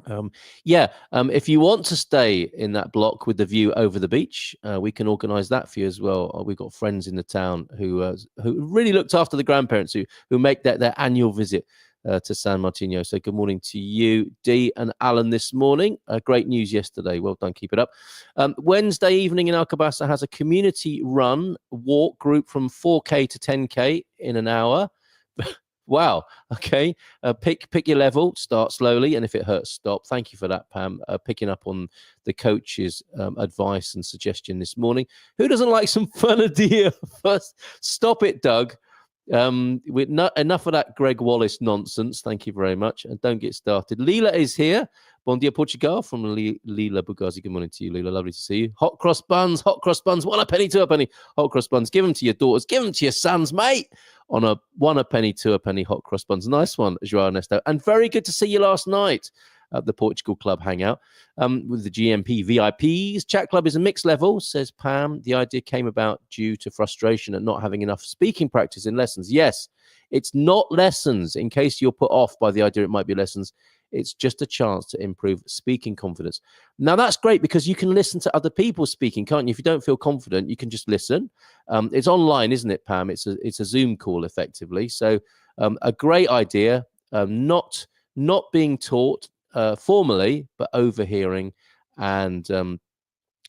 If you want to stay in that block with the view over the beach, we can organise that for you as well. We've got friends in the town who really looked after the grandparents who make their annual visit to San Martinho. So good morning to you, Dee and Alan, this morning. Great news yesterday. Well done. Keep it up. Wednesday evening in Alcobaça has a community run walk group from 4K to 10K in an hour. Wow. Okay. Pick your level. Start slowly, and if it hurts, stop. Thank you for that, Pam. Picking up on the coach's advice and suggestion this morning. Who doesn't like some Funadia first? Stop it, Doug. Enough of that Greg Wallace nonsense. Thank you very much, and don't get started. Leela is here. Bon dia, Portugal, from Leela Bugazi. Good morning to you, Leela. Lovely to see you. Hot cross buns. 1 a penny, 2 a penny. Hot cross buns. Give them to your daughters. Give them to your sons, mate. On a 1 a penny, 2 a penny hot cross buns. Nice one, Joao Ernesto. And very good to see you last night at the Portugal Club hangout with the GMP VIPs. Chat Club is a mixed level, says Pam. The idea came about due to frustration at not having enough speaking practice in lessons. Yes, it's not lessons, in case you're put off by the idea it might be lessons. It's just a chance to improve speaking confidence. Now, that's great because you can listen to other people speaking, can't you? If you don't feel confident, you can just listen. It's online, isn't it, Pam? It's a Zoom call, effectively. So a great idea, not being taught formally, but overhearing and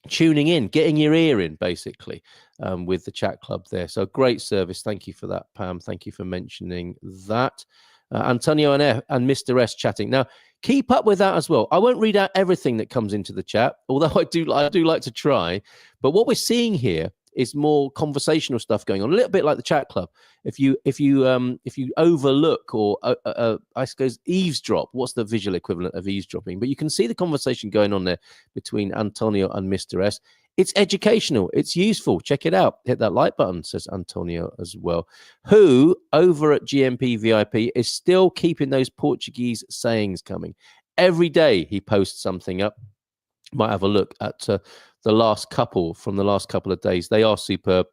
tuning in, getting your ear in, basically, with the Chat Club there. So great service. Thank you for that, Pam. Thank you for mentioning that. Antonio and Mr. S chatting. Now, keep up with that as well. I won't read out everything that comes into the chat, although I do like to try. But what we're seeing here is more conversational stuff going on, a little bit like the Chat Club. If you overlook or I suppose eavesdrop, what's the visual equivalent of eavesdropping? But you can see the conversation going on there between Antonio and Mr. S. It's educational. It's useful. Check it out. Hit that like button, says Antonio as well, who over at GMP VIP is still keeping those Portuguese sayings coming. Every day he posts something up. Might have a look at the last couple of days. They are superb.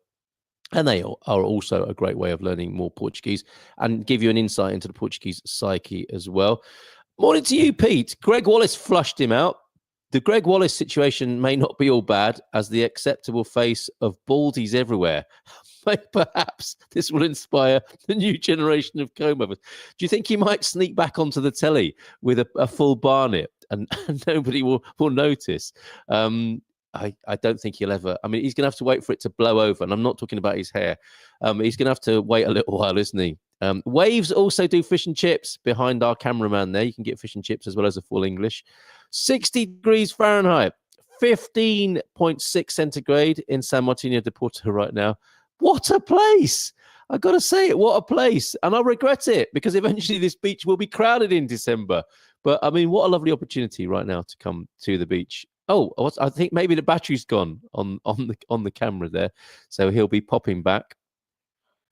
And they are also a great way of learning more Portuguese and give you an insight into the Portuguese psyche as well. Morning to you, Pete. Greg Wallace flushed him out. The Greg Wallace situation may not be all bad, as the acceptable face of baldies everywhere. Perhaps this will inspire the new generation of comb-overs. Do you think he might sneak back onto the telly with a full barnet and nobody will notice? I don't think he'll ever. I mean, he's going to have to wait for it to blow over, and I'm not talking about his hair. He's going to have to wait a little while, isn't he? Waves also do fish and chips behind our cameraman there. You can get fish and chips as well as a full English. 60 degrees Fahrenheit, 15.6 centigrade in San Martinho de Porto right now. What a place! I got to say it, what a place. And I regret it, because eventually this beach will be crowded in December. But I mean, what a lovely opportunity right now to come to the beach. Oh, I think maybe the battery's gone on the camera there, so he'll be popping back.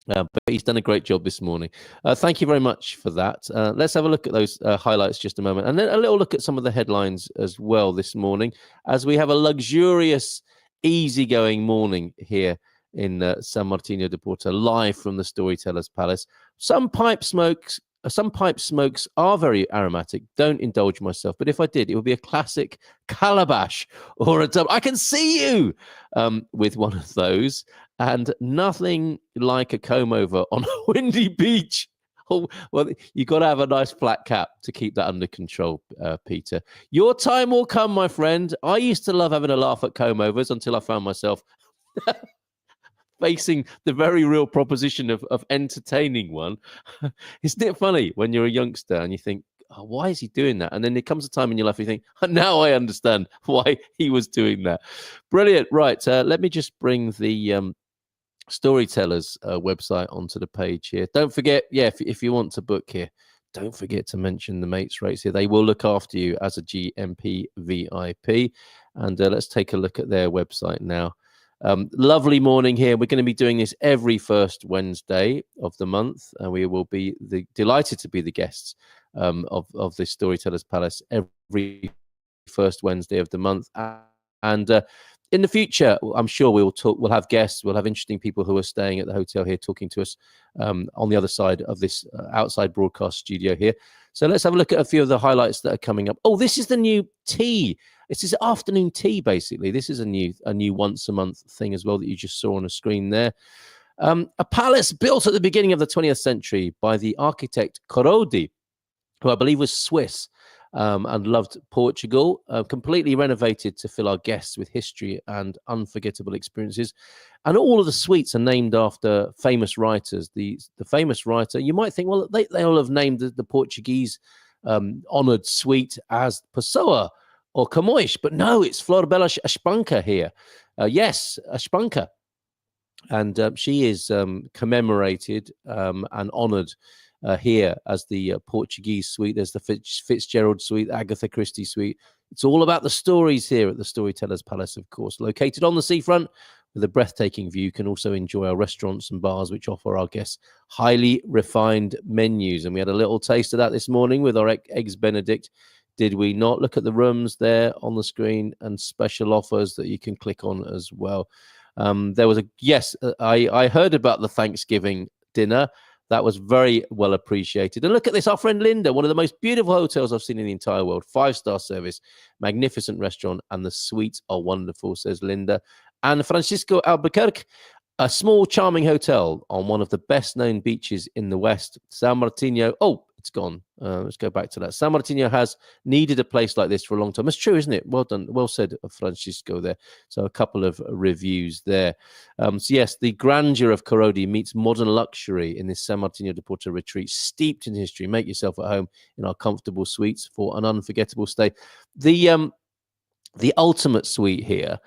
But he's done a great job this morning. Thank you very much for that. Let's have a look at those highlights just a moment, and then a little look at some of the headlines as well this morning, as we have a luxurious, easygoing morning here in San Martinho de Porto, live from the Storytellers Palace. Some pipe smokes are very aromatic. Don't indulge myself, but if I did, it would be a classic calabash or a dub. I can see you with one of those, and nothing like a comb over on a windy beach. Oh, well, you got to have a nice flat cap to keep that under control, Peter. Your time will come, my friend. I used to love having a laugh at comb overs until I found myself facing the very real proposition of entertaining one. Isn't it funny when you're a youngster and you think, oh, why is he doing that? And then there comes a time in your life you think, now I understand why he was doing that. Brilliant. Right. Let me just bring the Storytellers website onto the page here. Don't forget, if you want to book here, don't forget to mention the mates rates here. They will look after you as a GMP VIP. And let's take a look at their website now. Lovely morning here. We're going to be doing this every first Wednesday of the month, and we will be delighted to be the guests of the Storytellers Palace every first Wednesday of the month. And in the future, I'm sure we'll have guests, we'll have interesting people who are staying at the hotel here talking to us on the other side of this outside broadcast studio here. So let's have a look at a few of the highlights that are coming up. Oh, this is the new tea. This is afternoon tea, basically. This is a new once a month thing as well that you just saw on a screen there. A palace built at the beginning of the 20th century by the architect Corrodi, who I believe was Swiss and loved Portugal, completely renovated to fill our guests with history and unforgettable experiences. And all of the suites are named after famous writers. The famous writer, you might think, well, they all have named the Portuguese honoured suite as Pessoa or Camões, but no, it's Florbela Espanca here. Yes, Espanca. And she is commemorated and honoured here as the Portuguese suite. There's the Fitzgerald suite, Agatha Christie suite. It's all about the stories here at the Storytellers Palace, of course. Located on the seafront with a breathtaking view, you can also enjoy our restaurants and bars, which offer our guests highly refined menus. And we had a little taste of that this morning with our Eggs Benedict. Did we not? Look at the rooms there on the screen and special offers that you can click on as well. There was I heard about the Thanksgiving dinner. That was very well appreciated. And look at this, our friend Linda, one of the most beautiful hotels I've seen in the entire world. 5-star service, magnificent restaurant, and the suites are wonderful, says Linda. And Francisco Albuquerque, a small, charming hotel on one of the best-known beaches in the West, San Martinho. Oh, it's gone. Let's go back to that. San Martinho has needed a place like this for a long time. It's true, isn't it? Well done. Well said, Francisco there. So a couple of reviews there. So yes, the grandeur of Corrodi meets modern luxury in this San Martinho de Porto retreat, steeped in history. Make yourself at home in our comfortable suites for an unforgettable stay. The ultimate suite here.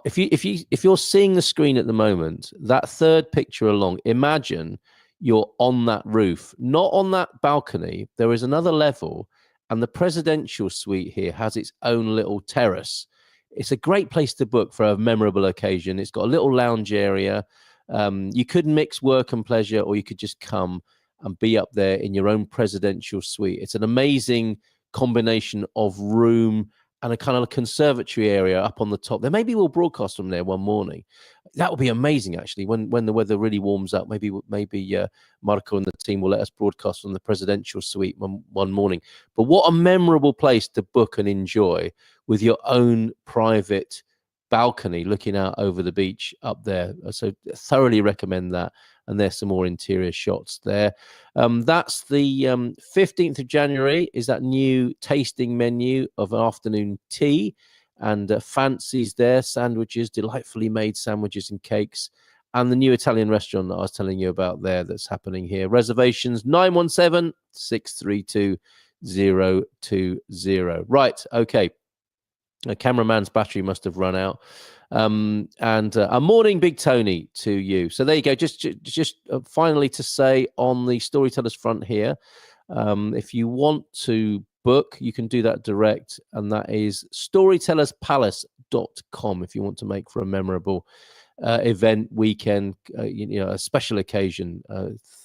If you're seeing the screen at the moment, that third picture along, imagine you're on that roof, not on that balcony. There is another level, and the presidential suite here has its own little terrace. It's a great place to book for a memorable occasion. It's got a little lounge area. You could mix work and pleasure, or you could just come and be up there in your own presidential suite. It's an amazing combination of room and a kind of a conservatory area up on the top. There maybe we'll broadcast from there one morning. That would be amazing, actually, when the weather really warms up. Maybe Marco and the team will let us broadcast from the presidential suite one morning. But what a memorable place to book and enjoy with your own private balcony looking out over the beach up there. So thoroughly recommend that. And there's some more interior shots there. That's the 15th of January is that new tasting menu of afternoon tea and fancies there, sandwiches, delightfully made sandwiches and cakes, and the new Italian restaurant that I was telling you about there that's happening here. Reservations 917-632-020. Right, okay. The cameraman's battery must have run out. And a morning, Big Tony, to you. So there you go. Just finally to say on the Storytellers front here, if you want to book, you can do that direct, and that is storytellerspalace.com if you want to make for a memorable event, weekend, a special occasion,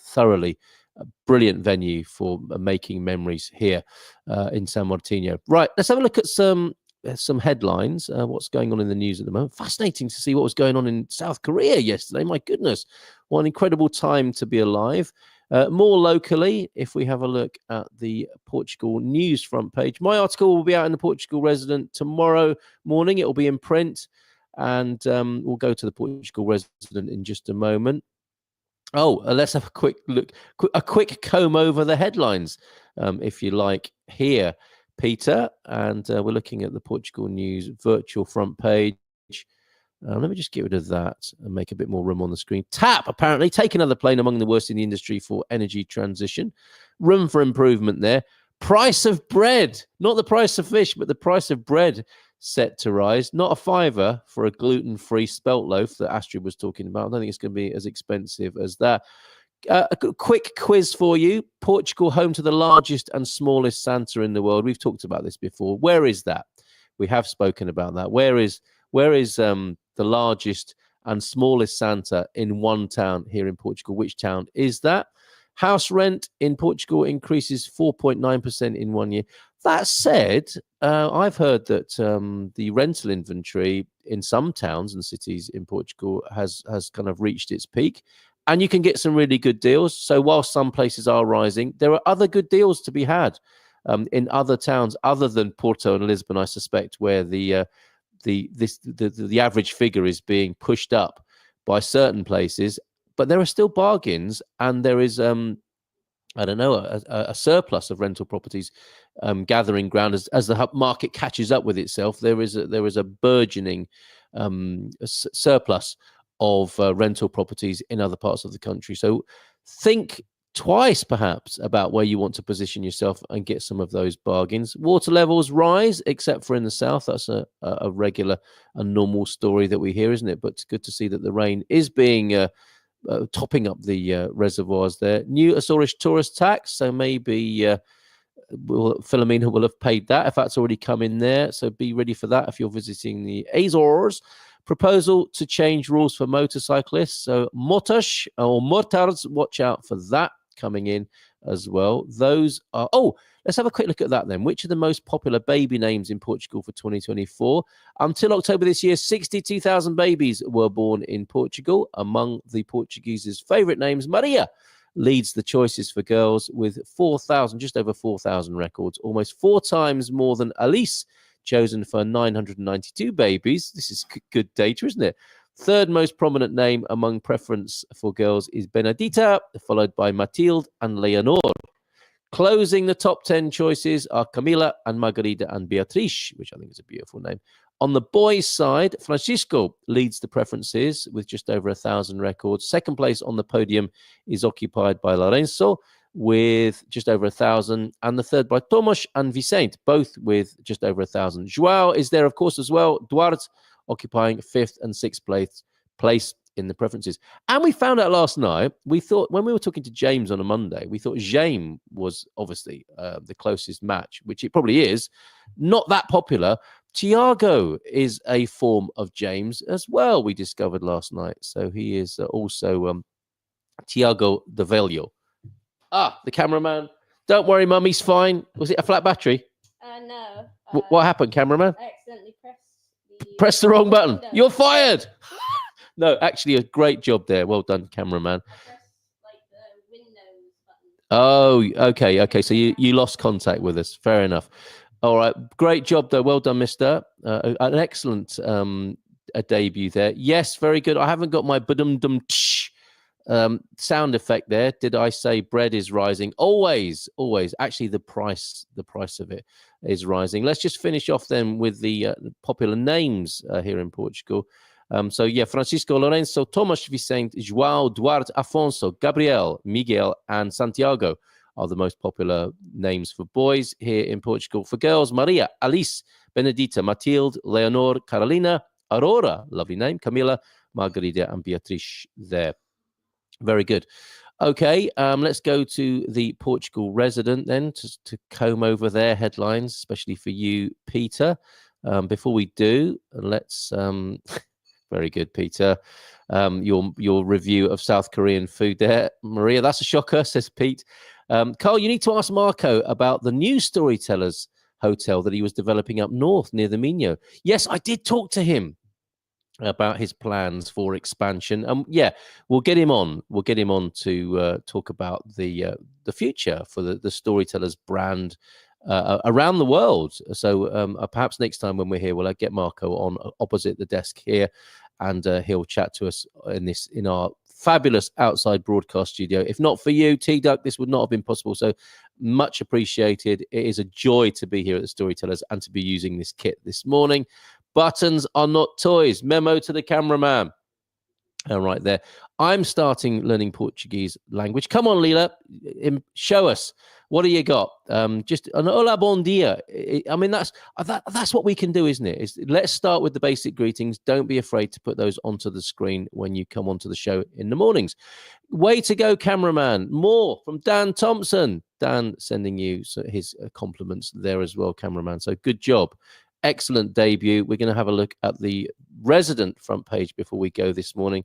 thoroughly. A brilliant venue for making memories here in San Martinho. Right, let's have a look at some headlines. What's going on in the news at the moment? Fascinating to see what was going on in South Korea yesterday. My goodness, what an incredible time to be alive. More locally, if we have a look at the Portugal news front page, my article will be out in the Portugal Resident tomorrow morning. It will be in print, and we'll go to the Portugal Resident in just a moment. Oh, let's have a quick look, a quick comb over the headlines, if you like, here, Peter. And we're looking at the Portugal News virtual front page. Let me just get rid of that and make a bit more room on the screen. TAP, apparently, take another plane among the worst in the industry for energy transition. Room for improvement there. Price of bread, not the price of fish, but the price of bread set to rise. Not a fiver for a gluten-free spelt loaf that Astrid was talking about. I don't think it's going to be as expensive as that. A quick quiz for you. Portugal, home to the largest and smallest Santa in the world. We've talked about this before. Where is that? We have spoken about that. Where is the largest and smallest Santa in one town here in Portugal? Which town is that? House rent in Portugal increases 4.9% in 1 year. That said, I've heard that the rental inventory in some towns and cities in Portugal has kind of reached its peak, and you can get some really good deals. So while some places are rising, there are other good deals to be had in other towns other than Porto and Lisbon, I suspect, where the average figure is being pushed up by certain places. But there are still bargains, and there is a surplus of rental properties gathering ground as the market catches up with itself. There is a burgeoning surplus of rental properties in other parts of the country. So think twice perhaps about where you want to position yourself and get some of those bargains. Water levels rise, except for in the south. That's a regular and normal story that we hear, isn't it? But it's good to see that the rain is being topping up the reservoirs there. New Azores tourist tax, so maybe Philomena will have paid that if that's already come in there. So be ready for that if you're visiting the Azores. Proposal to change rules for motorcyclists. So motos or motards, watch out for that coming in as well. Those are, let's have a quick look at that then. Which are the most popular baby names in Portugal for 2024? Until October this year, 62,000 babies were born in Portugal. Among the Portuguese's favourite names, Maria leads the choices for girls with 4,000, just over 4,000 records, almost 4 times more than Alice, chosen for 992 babies. This is good data, isn't it? Third most prominent name among preference for girls is Benedita, followed by Matilde and Leonor. Closing the top 10 choices are Camila and Margarida and Beatriz, which I think is a beautiful name. On the boys' side, Francisco leads the preferences with just over 1,000 records. Second place on the podium is occupied by Lorenzo with just over 1,000, and the third by Tomas and Vicente, both with just over 1,000. Joao is there, of course, as well. Duarte occupying 5th and 6th place in the preferences. And we found out last night, we thought, when we were talking to James on a Monday, we thought James was obviously the closest match, which it probably is. Not that popular, Tiago is a form of James as well, we discovered last night. So he is also Tiago de Velho. Ah, the cameraman. Don't worry, Mum, he's fine. Was it a flat battery? No. What happened, cameraman? I accidentally Press the wrong button. window. You're fired. No, actually, a great job there. Well done, cameraman. I pressed like the Windows button. Oh, okay. So you lost contact with us. Fair enough. All right. Great job, though. Well done, mister. An excellent a debut there. Yes, very good. I haven't got my ba-dum-dum-tsh sound effect there. Did I say bread is rising? Always. Actually, the price of it is rising. Let's just finish off then with the popular names here in Portugal. So yeah, Francisco, Lorenzo, Tomas Vicente, João, Duarte, Afonso, Gabriel, Miguel, and Santiago are the most popular names for boys here in Portugal. For girls, Maria, Alice, Benedita, Matilde, Leonor, Carolina, Aurora, lovely name, Camila, Margarida, and Beatriz there. Very good. Okay, let's go to the Portugal resident then to comb over their headlines, especially for you, Peter. Before we do, let's... Very good, Peter. Your review of South Korean food there. Maria, that's a shocker, says Pete. Carl, you need to ask Marco about the new Storytellers hotel that he was developing up north near the Minho. Yes, I did talk to him about his plans for expansion. Yeah, we'll get him on. We'll get him on to talk about the future for the Storytellers brand around the world. So perhaps next time when we're here, we'll get Marco on opposite the desk here, and he'll chat to us in our fabulous outside broadcast studio. If not for you, T-Duck, this would not have been possible. So much appreciated. It is a joy to be here at the Storytellers and to be using this kit this morning. Buttons are not toys. Memo to the cameraman. Right there. I'm starting learning Portuguese language. Come on, Leela. Show us. What do you got? Just an hola, bon dia. I mean, that's what we can do, isn't it? Let's start with the basic greetings. Don't be afraid to put those onto the screen when you come onto the show in the mornings. Way to go, cameraman. More from Dan Thompson. Dan sending you his compliments there as well, cameraman. So good job. Excellent debut. We're going to have a look at the resident front page before we go this morning.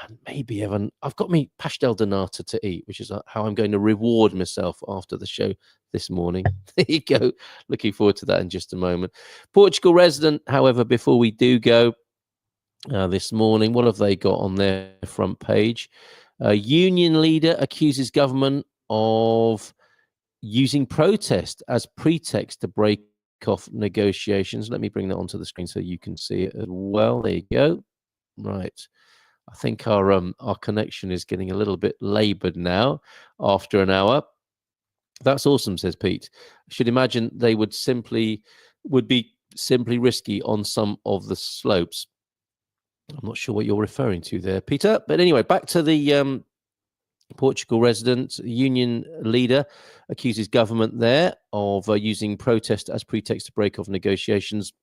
And maybe, Evan, I've got me pastel de nata to eat, which is how I'm going to reward myself after the show this morning. There you go. Looking forward to that in just a moment. Portugal resident, however, before we do go this morning, what have they got on their front page? Union leader accuses government of using protest as pretext to break off negotiations. Let me bring that onto the screen so you can see it as well. There you go. Right. I think our connection is getting a little bit labored now after an hour. That's awesome, says Pete. I should imagine they would be simply risky on some of the slopes. I'm not sure what you're referring to there, Peter. But anyway, back to the Portugal resident. Union leader accuses government there of using protest as pretext to break off negotiations.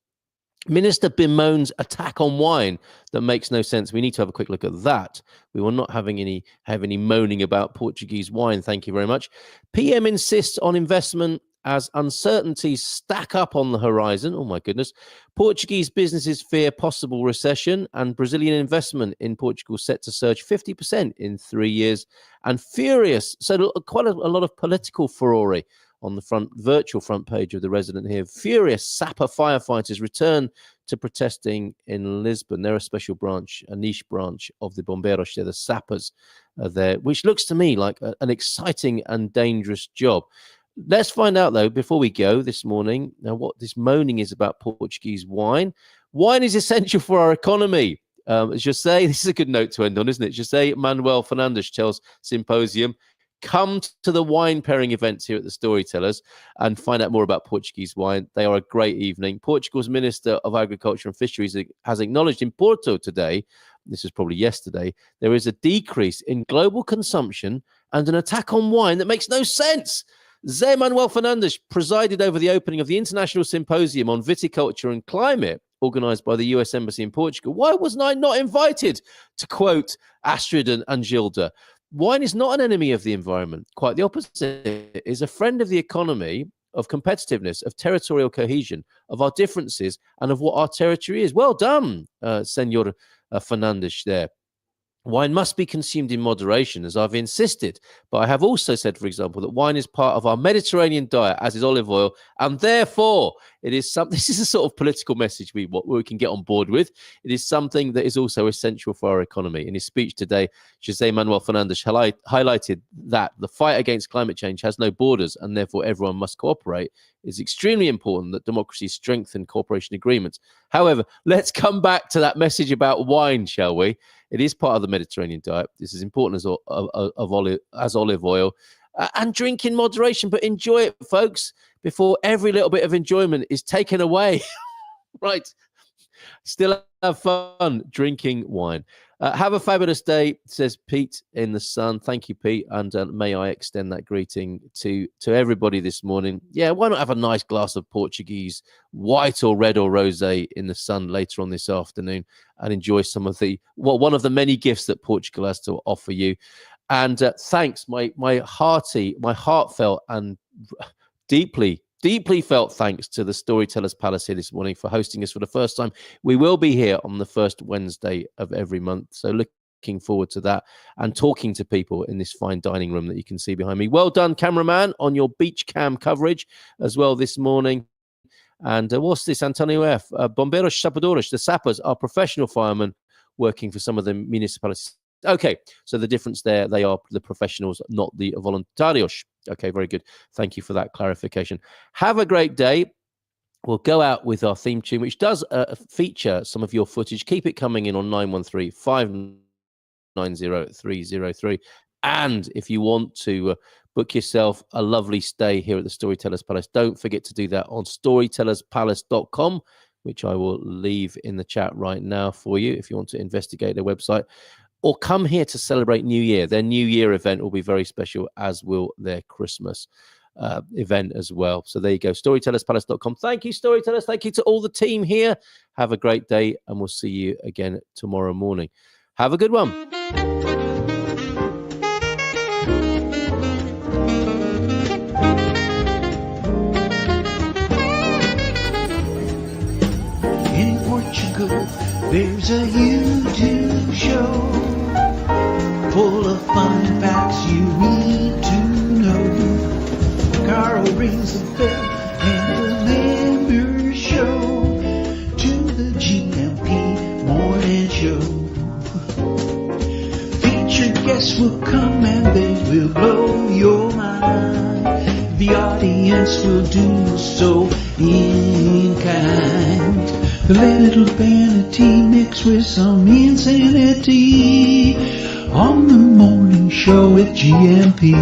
Minister bemoans attack on wine that makes no sense. We need to have a quick look at that. We will not have any moaning about Portuguese wine. Thank you very much. PM insists on investment as uncertainties stack up on the horizon. Oh my goodness. Portuguese businesses fear possible recession, and Brazilian investment in Portugal set to surge 50% in 3 years. And furious. So quite a lot of political furore on the virtual front page of the resident here. Furious Sapa firefighters return to protesting in Lisbon. They're a special branch, a niche branch of the Bombeiros. They're the Sappers there, which looks to me like an exciting and dangerous job. Let's find out, though, before we go this morning, now what this moaning is about Portuguese wine. Wine is essential for our economy. José, this is a good note to end on, isn't it? José Manuel Fernandes tells Symposium, come to the wine pairing events here at the Storytellers and find out more about Portuguese wine. They are a great evening. Portugal's Minister of Agriculture and Fisheries has acknowledged in Porto today, this was probably yesterday, there is a decrease in global consumption and an attack on wine that makes no sense. Zé Manuel Fernandes presided over the opening of the International Symposium on Viticulture and Climate, organized by the US Embassy in Portugal. Why wasn't I not invited? To quote Astrid and Gilda, wine is not an enemy of the environment. Quite the opposite. It is a friend of the economy of competitiveness, of territorial cohesion, of our differences, and of what our territory is. Well done, Senor Fernandes there. Wine must be consumed in moderation, as I've insisted. But I have also said, for example, that wine is part of our Mediterranean diet, as is olive oil, and therefore it is something. This is a sort of political message we can get on board with. It is something that is also essential for our economy. In his speech today, José Manuel Fernandes highlighted that the fight against climate change has no borders, and therefore everyone must cooperate. It's extremely important that democracies strengthen cooperation agreements. However, let's come back to that message about wine, shall we? It is part of the Mediterranean diet. This is important as olive oil. And drink in moderation, but enjoy it, folks, before every little bit of enjoyment is taken away. Right. Still have fun drinking wine. Have a fabulous day, says Pete in the sun. Thank you, Pete. And may I extend that greeting to everybody this morning. Yeah, why not have a nice glass of Portuguese white or red or rosé in the sun later on this afternoon and enjoy some of one of the many gifts that Portugal has to offer you. And thanks, my heartfelt and deeply felt thanks to the Storytellers Palace here this morning for hosting us for the first time. We will be here on the first Wednesday of every month. So looking forward to that and talking to people in this fine dining room that you can see behind me. Well done, cameraman, on your beach cam coverage as well this morning. And what's this, Antonio F? Bomberos Sapadores, the sappers are professional firemen working for some of the municipalities. Okay, so the difference there, they are the professionals, not the voluntarios. Okay, very good. Thank you for that clarification. Have a great day. We'll go out with our theme tune, which does feature some of your footage. Keep it coming in on 913-590-303. And if you want to book yourself a lovely stay here at the Storytellers Palace, don't forget to do that on storytellerspalace.com, which I will leave in the chat right now for you if you want to investigate their website. Or come here to celebrate New Year. Their New Year event will be very special, as will their Christmas event as well. So there you go, storytellerspalace.com. Thank you, Storytellers. Thank you to all the team here. Have a great day, and we'll see you again tomorrow morning. Have a good one. In Portugal, there's a YouTube show full of fun facts you need to know. Carl rings the bell and the members show to the GMP morning show. Featured guests will come and they will blow your mind. The audience will do so in kind. The little vanity mixed with some insanity on the morning show with GMP.